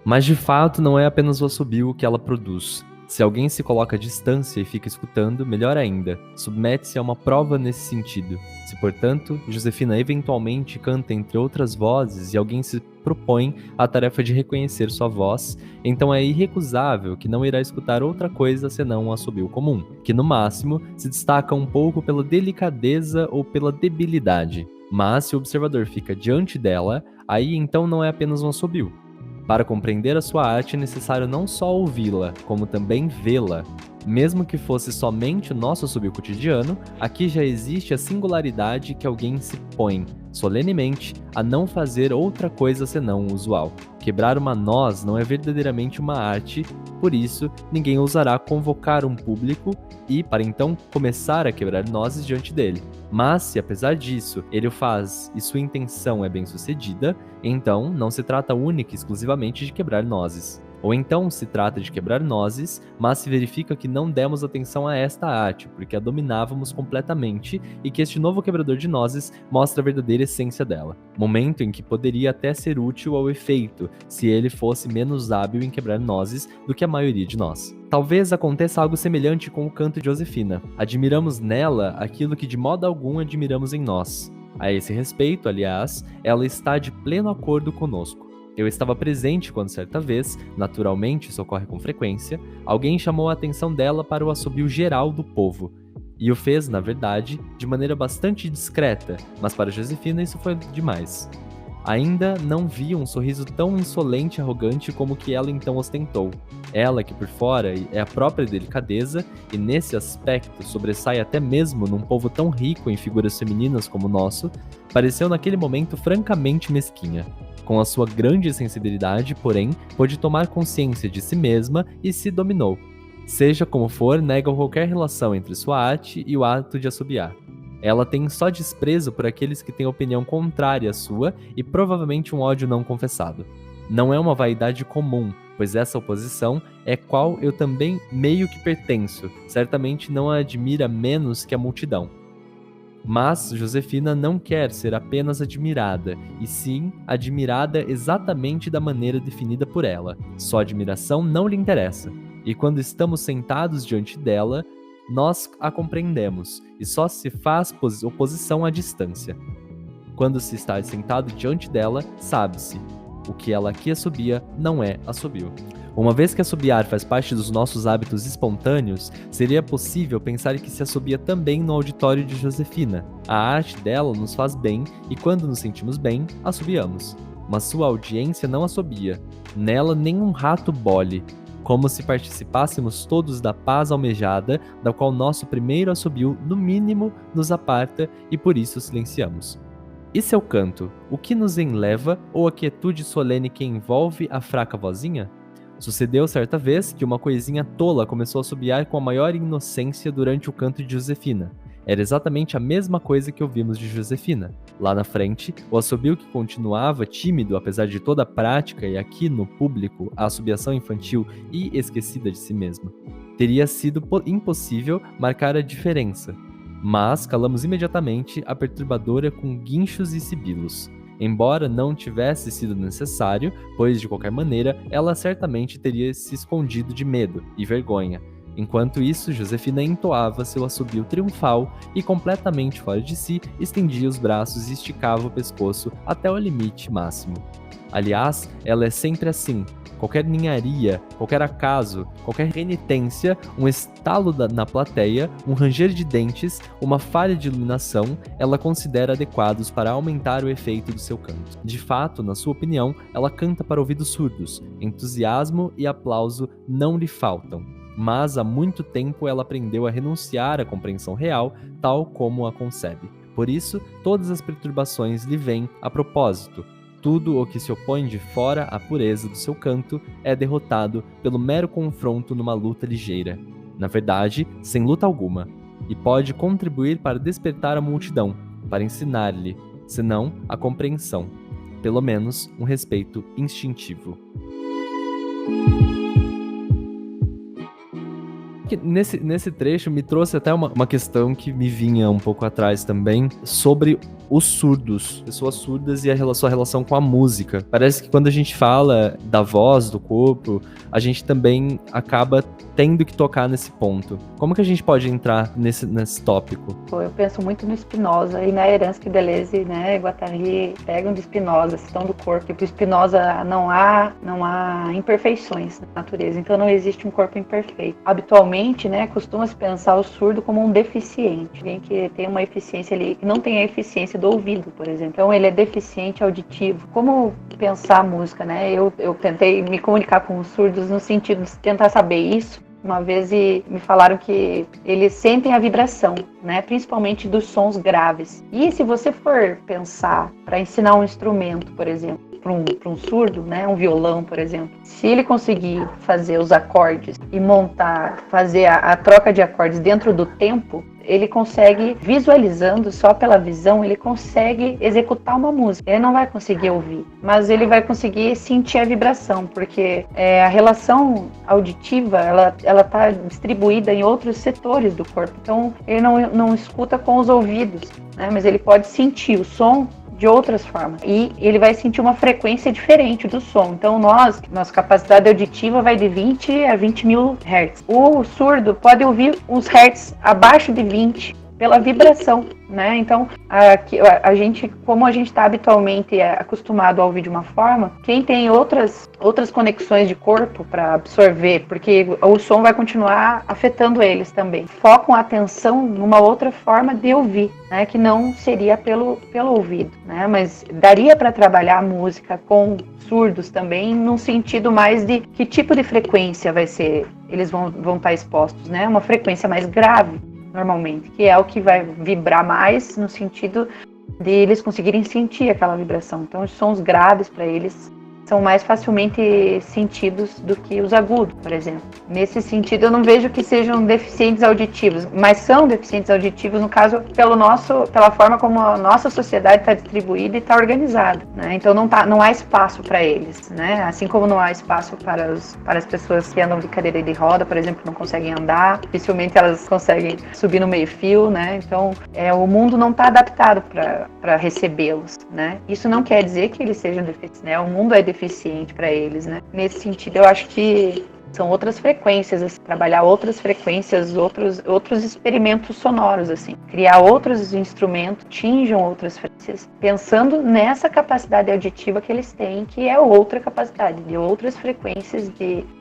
Mas de fato não é apenas o assobio que ela produz. Se alguém se coloca à distância e fica escutando, melhor ainda, submete-se a uma prova nesse sentido. Se, portanto, Josefina eventualmente canta entre outras vozes e alguém se propõe a tarefa de reconhecer sua voz, então é irrecusável que não irá escutar outra coisa senão um assobio comum, que no máximo se destaca um pouco pela delicadeza ou pela debilidade. Mas se o observador fica diante dela, aí então não é apenas um assobio. Para compreender a sua arte é necessário não só ouvi-la, como também vê-la. Mesmo que fosse somente o nosso assobio cotidiano, aqui já existe a singularidade que alguém se põe, solenemente, a não fazer outra coisa senão o usual. Quebrar uma noz não é verdadeiramente uma arte, por isso ninguém ousará convocar um público e, para então, começar a quebrar nozes diante dele. Mas, se apesar disso, ele o faz e sua intenção é bem-sucedida, então não se trata única e exclusivamente de quebrar nozes. Ou então se trata de quebrar nozes, mas se verifica que não demos atenção a esta arte, porque a dominávamos completamente e que este novo quebrador de nozes mostra a verdadeira essência dela. Momento em que poderia até ser útil ao efeito, se ele fosse menos hábil em quebrar nozes do que a maioria de nós. Talvez aconteça algo semelhante com o canto de Josefina. Admiramos nela aquilo que de modo algum admiramos em nós. A esse respeito, aliás, ela está de pleno acordo conosco. Eu estava presente quando certa vez, naturalmente isso ocorre com frequência, alguém chamou a atenção dela para o assobio geral do povo. E o fez, na verdade, de maneira bastante discreta, mas para Josefina isso foi demais. Ainda não vi um sorriso tão insolente e arrogante como o que ela então ostentou. Ela, que por fora é a própria delicadeza, e nesse aspecto sobressai até mesmo num povo tão rico em figuras femininas como o nosso, pareceu naquele momento francamente mesquinha. Com a sua grande sensibilidade, porém, pôde tomar consciência de si mesma e se dominou. Seja como for, nega qualquer relação entre sua arte e o ato de assobiar. Ela tem só desprezo por aqueles que têm opinião contrária à sua e provavelmente um ódio não confessado. Não é uma vaidade comum, pois essa oposição é qual eu também meio que pertenço, certamente não a admira menos que a multidão. Mas Josefina não quer ser apenas admirada, e sim admirada exatamente da maneira definida por ela. Só admiração não lhe interessa, e quando estamos sentados diante dela, nós a compreendemos, e só se faz oposição à distância. Quando se está sentado diante dela, sabe-se, o que ela aqui assobia não é assobio. Uma vez que assobiar faz parte dos nossos hábitos espontâneos, seria possível pensar que se assobia também no auditório de Josefina. A arte dela nos faz bem, e quando nos sentimos bem, assobiamos. Mas sua audiência não assobia. Nela nenhum rato bole, como se participássemos todos da paz almejada, da qual nosso primeiro assobio, no mínimo, nos aparta e por isso silenciamos. E seu canto, o que nos enleva, ou a quietude solene que envolve a fraca vozinha? Sucedeu certa vez que uma coisinha tola começou a assobiar com a maior inocência durante o canto de Josefina. Era exatamente a mesma coisa que ouvimos de Josefina. Lá na frente, o assobio que continuava tímido apesar de toda a prática e aqui no público a assobiação infantil e esquecida de si mesma. Teria sido impossível marcar a diferença, mas calamos imediatamente a perturbadora com guinchos e sibilos. Embora não tivesse sido necessário, pois de qualquer maneira ela certamente teria se escondido de medo e vergonha. Enquanto isso, Josefina entoava seu assobio triunfal e, completamente fora de si, estendia os braços e esticava o pescoço até o limite máximo. Aliás, ela é sempre assim. Qualquer ninharia, qualquer acaso, qualquer renitência, um estalo na plateia, um ranger de dentes, uma falha de iluminação, ela considera adequados para aumentar o efeito do seu canto. De fato, na sua opinião, ela canta para ouvidos surdos. Entusiasmo e aplauso não lhe faltam. Mas há muito tempo ela aprendeu a renunciar à compreensão real, tal como a concebe. Por isso, todas as perturbações lhe vêm a propósito. Tudo o que se opõe de fora à pureza do seu canto é derrotado pelo mero confronto numa luta ligeira. Na verdade, sem luta alguma. E pode contribuir para despertar a multidão, para ensinar-lhe, senão a compreensão. Pelo menos um respeito instintivo. Nesse trecho me trouxe até uma questão que me vinha um pouco atrás também, sobre os surdos, pessoas surdas e a sua relação com a música. Parece que quando a gente fala da voz, do corpo, a gente também acaba tendo que tocar nesse ponto. Como que a gente pode entrar nesse tópico? Eu penso muito no Spinoza e na herança que Deleuze, né, Guattari pegam de Spinoza, citão do corpo. E para Spinoza não há imperfeições na natureza, então não existe um corpo imperfeito. Habitualmente, né, costuma-se pensar o surdo como um deficiente, alguém que tem uma eficiência ali, que não tem a eficiência do ouvido, por exemplo. Então ele é deficiente auditivo. Como pensar a música, né? Eu tentei me comunicar com os surdos no sentido de tentar saber isso. Uma vez me falaram que eles sentem a vibração, né? Principalmente dos sons graves. E se você for pensar para ensinar um instrumento, por exemplo, para um surdo, né, um violão, por exemplo, se ele conseguir fazer os acordes e fazer a troca de acordes dentro do tempo, ele consegue, visualizando só pela visão, ele consegue executar uma música. Ele não vai conseguir ouvir, mas ele vai conseguir sentir a vibração, porque a relação auditiva, ela está distribuída em outros setores do corpo. Então, ele não escuta com os ouvidos, né, mas ele pode sentir o som de outras formas. E ele vai sentir uma frequência diferente do som. Então nossa capacidade auditiva vai de 20 a 20 mil Hz. O surdo pode ouvir uns Hertz abaixo de 20, pela vibração, né? Então, a gente, como a gente está habitualmente acostumado a ouvir de uma forma, quem tem outras conexões de corpo para absorver, porque o som vai continuar afetando eles também, focam a atenção numa outra forma de ouvir, né? Que não seria pelo ouvido, né? Mas daria para trabalhar a música com surdos também, num sentido mais de que tipo de frequência vai ser, eles vão estar expostos, né? Uma frequência mais grave, normalmente, que é o que vai vibrar mais no sentido de eles conseguirem sentir aquela vibração. Então, os sons graves para eles são mais facilmente sentidos do que os agudos, por exemplo. Nesse sentido, eu não vejo que sejam deficientes auditivos, mas são deficientes auditivos, no caso, pela forma como a nossa sociedade está distribuída e está organizada, né? Então, não há espaço para eles, né? Assim como não há espaço para as pessoas que andam de cadeira de roda, por exemplo, que não conseguem andar, dificilmente elas conseguem subir no meio-fio, né? Então, o mundo não está adaptado para recebê-los, né? Isso não quer dizer que eles sejam deficientes, né? O mundo é deficiente para eles, né? Nesse sentido, eu acho que são outras frequências, assim, trabalhar outras frequências, outros experimentos sonoros, assim, criar outros instrumentos, atinjam outras frequências, pensando nessa capacidade auditiva que eles têm, que é outra capacidade, de outras frequências,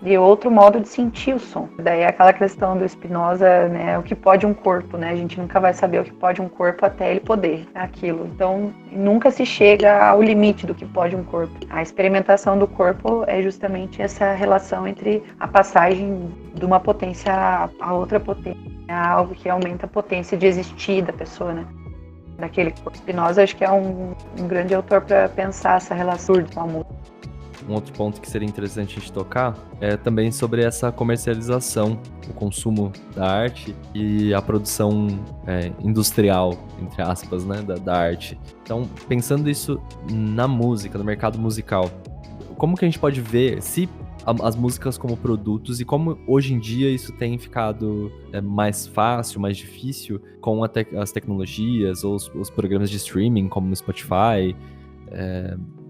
de outro modo de sentir o som. Daí é aquela questão do Spinoza, né, o que pode um corpo, né, a gente nunca vai saber o que pode um corpo até ele poder aquilo. Então, nunca se chega ao limite do que pode um corpo. A experimentação do corpo é justamente essa relação entre a passagem de uma potência a outra potência, algo que aumenta a potência de existir da pessoa, né? Daquele corpo. Spinoza, acho que é um grande autor para pensar essa relação com a música. Um outro ponto que seria interessante a gente tocar é também sobre essa comercialização, o consumo da arte e a produção industrial, entre aspas, né, da arte. Então, pensando isso na música, no mercado musical, como que a gente pode ver se as músicas como produtos e como hoje em dia isso tem ficado mais fácil, mais difícil com as tecnologias ou os programas de streaming como o Spotify,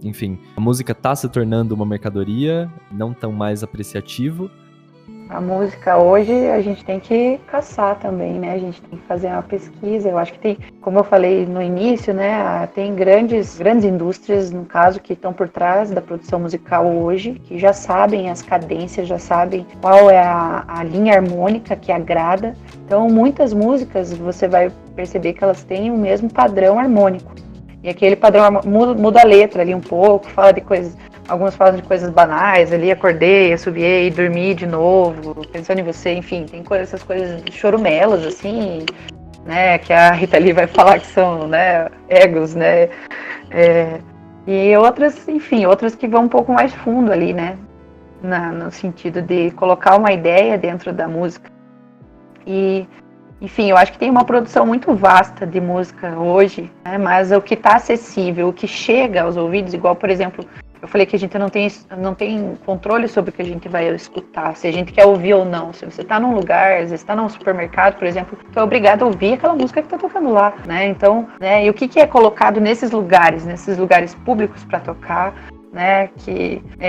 enfim, a música está se tornando uma mercadoria não tão mais apreciativo. A música hoje a gente tem que caçar também, né? A gente tem que fazer uma pesquisa. Eu acho que tem, como eu falei no início, né? Tem grandes indústrias, no caso, que estão por trás da produção musical hoje, que já sabem as cadências, já sabem qual é a linha harmônica que agrada. Então, muitas músicas você vai perceber que elas têm o mesmo padrão harmônico. E aquele padrão muda a letra ali um pouco, fala de coisas. Algumas falam de coisas banais, ali acordei, assobiei, dormi de novo, pensando em você, enfim, tem essas coisas chorumelas, assim, né, que a Rita Lee vai falar que são, né, egos, né, e outras, enfim, outras que vão um pouco mais fundo ali, né, no sentido de colocar uma ideia dentro da música. E, enfim, eu acho que tem uma produção muito vasta de música hoje, né, mas o que está acessível, o que chega aos ouvidos, igual, por exemplo, eu falei que a gente não tem controle sobre o que a gente vai escutar, se a gente quer ouvir ou não. Se você está num lugar, às vezes está num supermercado, por exemplo, tu é obrigado a ouvir aquela música que está tocando lá, né? Então, né, e o que é colocado nesses lugares públicos para tocar, né?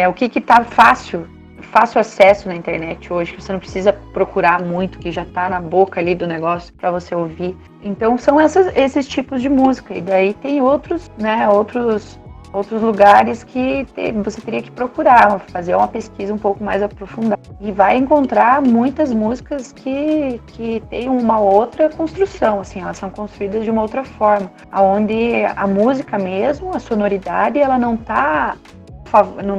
O que está fácil acesso na internet hoje, que você não precisa procurar muito, que já está na boca ali do negócio para você ouvir. Então, são esses tipos de música. E daí tem outros lugares que você teria que procurar, fazer uma pesquisa um pouco mais aprofundada. E vai encontrar muitas músicas que têm uma outra construção, assim, elas são construídas de uma outra forma, onde a música mesmo, a sonoridade, ela não tá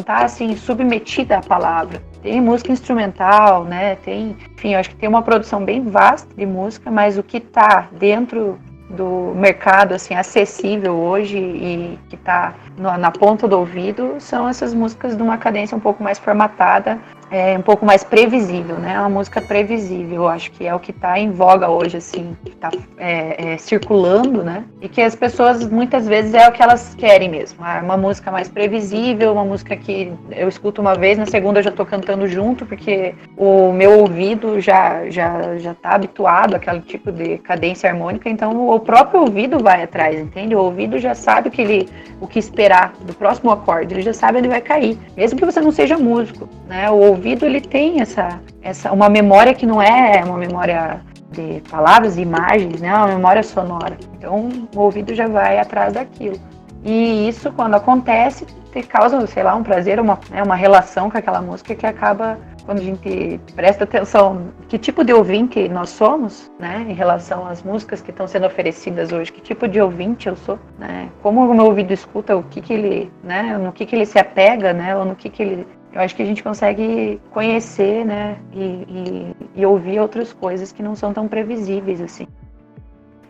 assim, submetida à palavra. Tem música instrumental, né? Enfim, eu acho que tem uma produção bem vasta de música, mas o que está dentro do mercado, assim, acessível hoje e que está na ponta do ouvido são essas músicas de uma cadência um pouco mais formatada, um pouco mais previsível, né? Uma música previsível, eu acho que é o que está em voga hoje, assim, que está circulando, né? E que as pessoas, muitas vezes, é o que elas querem mesmo. Uma música mais previsível, uma música que eu escuto uma vez, na segunda eu já estou cantando junto, porque o meu ouvido já está habituado àquele tipo de cadência harmônica, então o próprio ouvido vai atrás, entende? O ouvido já sabe o que esperar do próximo acorde, ele já sabe onde vai cair, mesmo que você não seja músico, né? O ouvido, ele tem uma memória que não é uma memória de palavras e imagens, né? Uma memória sonora. Então, o ouvido já vai atrás daquilo. E isso, quando acontece, te causa, sei lá, um prazer, uma relação com aquela música que acaba, quando a gente presta atenção que tipo de ouvinte nós somos, né, em relação às músicas que estão sendo oferecidas hoje, que tipo de ouvinte eu sou, né, como o meu ouvido escuta, o que ele, né, no que ele se apega, né, ou no que ele... Eu acho que a gente consegue conhecer, né, e ouvir outras coisas que não são tão previsíveis, assim.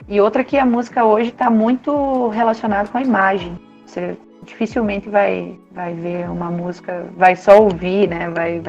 E outra que a música hoje está muito relacionada com a imagem. Você dificilmente vai ver uma música, vai só ouvir, né? Vai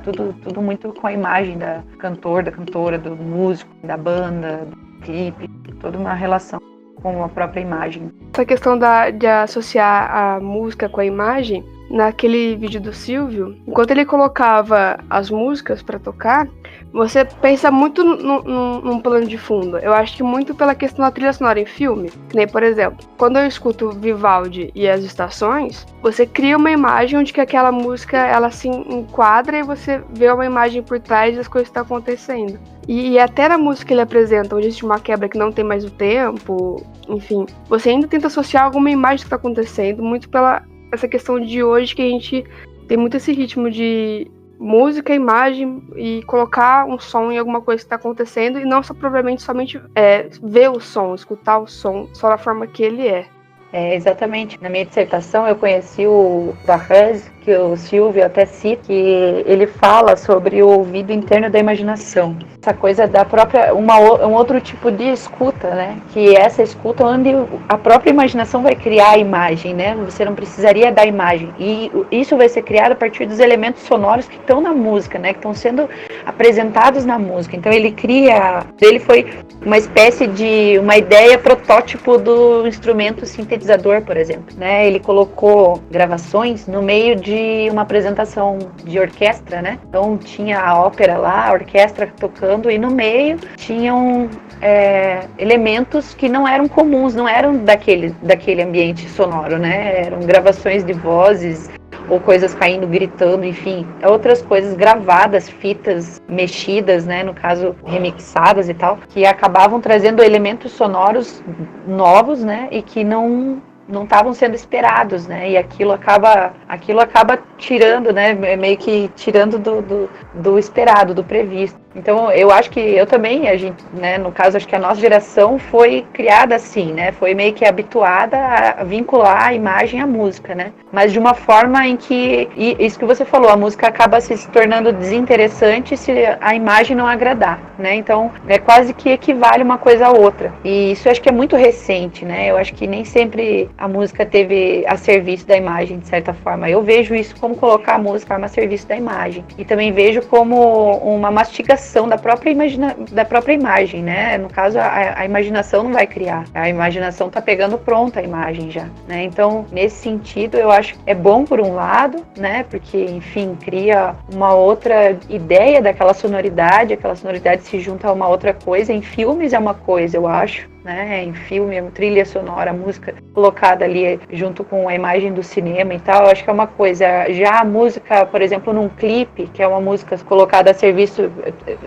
tudo muito com a imagem da cantor, da cantora, do músico, da banda, do clipe, toda uma relação com a própria imagem. Essa questão de associar a música com a imagem, naquele vídeo do Silvio, enquanto ele colocava as músicas para tocar, você pensa muito num plano de fundo. Eu acho que muito pela questão da trilha sonora em filme. Nem, por exemplo, quando eu escuto Vivaldi e as Estações, você cria uma imagem onde que aquela música ela se enquadra e você vê uma imagem por trás das coisas que estão acontecendo. E até na música que ele apresenta, onde existe uma quebra que não tem mais o tempo, enfim, você ainda tenta associar alguma imagem que está acontecendo, muito pela essa questão de hoje que a gente tem muito esse ritmo de música, imagem e colocar um som em alguma coisa que está acontecendo e não só propriamente somente ver o som, escutar o som só da forma que ele é. Exatamente. Na minha dissertação eu conheci o Barres, que o Silvio até cita, que ele fala sobre o ouvido interno da imaginação. Essa coisa da própria, um outro tipo de escuta, né? Que é essa escuta onde a própria imaginação vai criar a imagem, né? Você não precisaria da imagem. E isso vai ser criado a partir dos elementos sonoros que estão na música, né? Que estão sendo apresentados na música. Então ele foi uma espécie de uma ideia protótipo do instrumento sintetizador, por exemplo, né? Ele colocou gravações no meio de uma apresentação de orquestra, né? Então tinha a ópera lá, a orquestra tocando e no meio tinham elementos que não eram comuns, não eram daquele ambiente sonoro, né? Eram gravações de vozes ou coisas caindo, gritando, enfim, outras coisas gravadas, fitas mexidas, né, no caso remixadas e tal, que acabavam trazendo elementos sonoros novos, né, e que não estavam sendo esperados, né, e aquilo acaba tirando, né, meio que tirando do esperado, do previsto. Então, eu acho que eu também, a gente, né, no caso, acho que a nossa geração foi criada assim, né, foi meio que habituada a vincular a imagem à música, né, mas de uma forma em que, isso que você falou, a música acaba se tornando desinteressante se a imagem não agradar, né, então, quase que equivale uma coisa à outra, e isso eu acho que é muito recente, né, eu acho que nem sempre a música teve a serviço da imagem, de certa forma. Eu vejo isso como colocar a música a serviço da imagem, e também vejo como uma mastigação da própria imagem, né? No caso, a imaginação não vai criar. A imaginação tá pegando pronta a imagem já, né? Então, nesse sentido, eu acho que é bom por um lado, né? Porque, enfim, cria uma outra ideia daquela sonoridade, aquela sonoridade se junta a uma outra coisa. Em filmes é uma coisa, eu acho, né? Em filme, a trilha sonora, a música colocada ali junto com a imagem do cinema e tal, eu acho que é uma coisa. Já a música, por exemplo, num clipe, que é uma música colocada a serviço,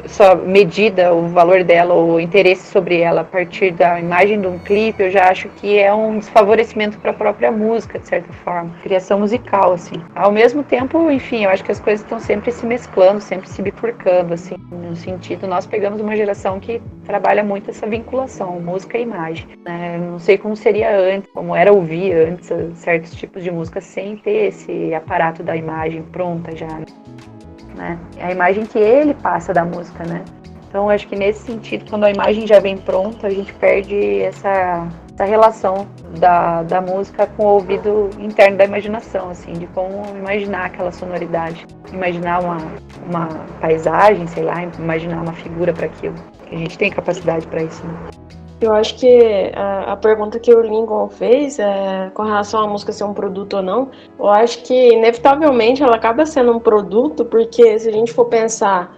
só medida o valor dela, o interesse sobre ela a partir da imagem de um clipe, eu já acho que é um desfavorecimento para a própria música, de certa forma, criação musical, assim. Ao mesmo tempo, enfim, eu acho que as coisas estão sempre se mesclando, sempre se bifurcando, assim, no sentido, nós pegamos uma geração que trabalha muito essa vinculação, música e imagem, né? Não sei como seria antes, como era ouvir antes certos tipos de música sem ter esse aparato da imagem pronta já, né? É a imagem que ele passa da música, né? Então, acho que nesse sentido, quando a imagem já vem pronta, a gente perde essa relação da música com o ouvido interno da imaginação, assim, de como imaginar aquela sonoridade, imaginar uma paisagem, sei lá, imaginar uma figura para aquilo. A gente tem capacidade para isso, né? Eu acho que a pergunta que o Lincoln fez com relação à música ser um produto ou não, eu acho que inevitavelmente ela acaba sendo um produto, porque se a gente for pensar,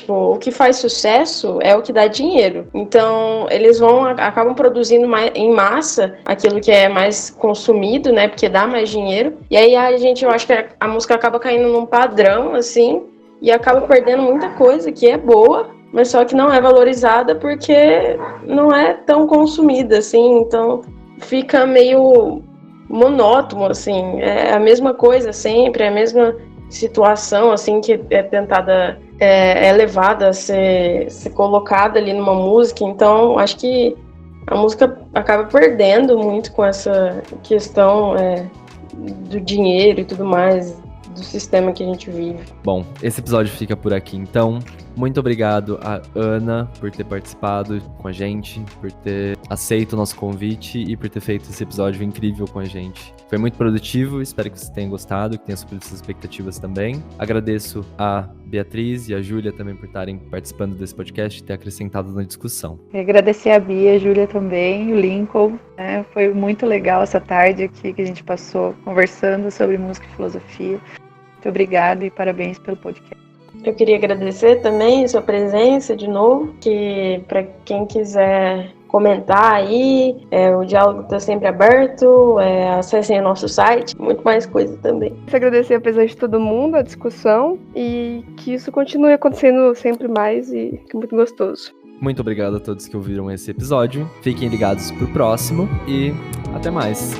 o que faz sucesso é o que dá dinheiro. Então eles acabam produzindo em massa aquilo que é mais consumido, né, porque dá mais dinheiro. E aí eu acho que a música acaba caindo num padrão assim, e acaba perdendo muita coisa que é boa, mas só que não é valorizada porque não é tão consumida, assim, então fica meio monótono, assim, é a mesma coisa sempre, é a mesma situação, assim, que é tentada, é levada a ser colocada ali numa música, então acho que a música acaba perdendo muito com essa questão do dinheiro e tudo mais, do sistema que a gente vive. Bom, esse episódio fica por aqui, então. Muito obrigado a Ana por ter participado com a gente, por ter aceito o nosso convite e por ter feito esse episódio incrível com a gente. Foi muito produtivo, espero que vocês tenham gostado, que tenham suprido suas expectativas também. Agradeço a Beatriz e a Júlia também por estarem participando desse podcast e ter acrescentado na discussão. E agradecer a Bia, a Júlia também, o Lincoln. Foi muito legal essa tarde aqui que a gente passou conversando sobre música e filosofia. Muito obrigada e parabéns pelo podcast. Eu queria agradecer também a sua presença de novo, que para quem quiser comentar aí, o diálogo está sempre aberto, acessem o nosso site, muito mais coisa também. Quero agradecer a presença de todo mundo, a discussão, e que isso continue acontecendo sempre mais e fique muito gostoso. Muito obrigado a todos que ouviram esse episódio, fiquem ligados pro próximo e até mais!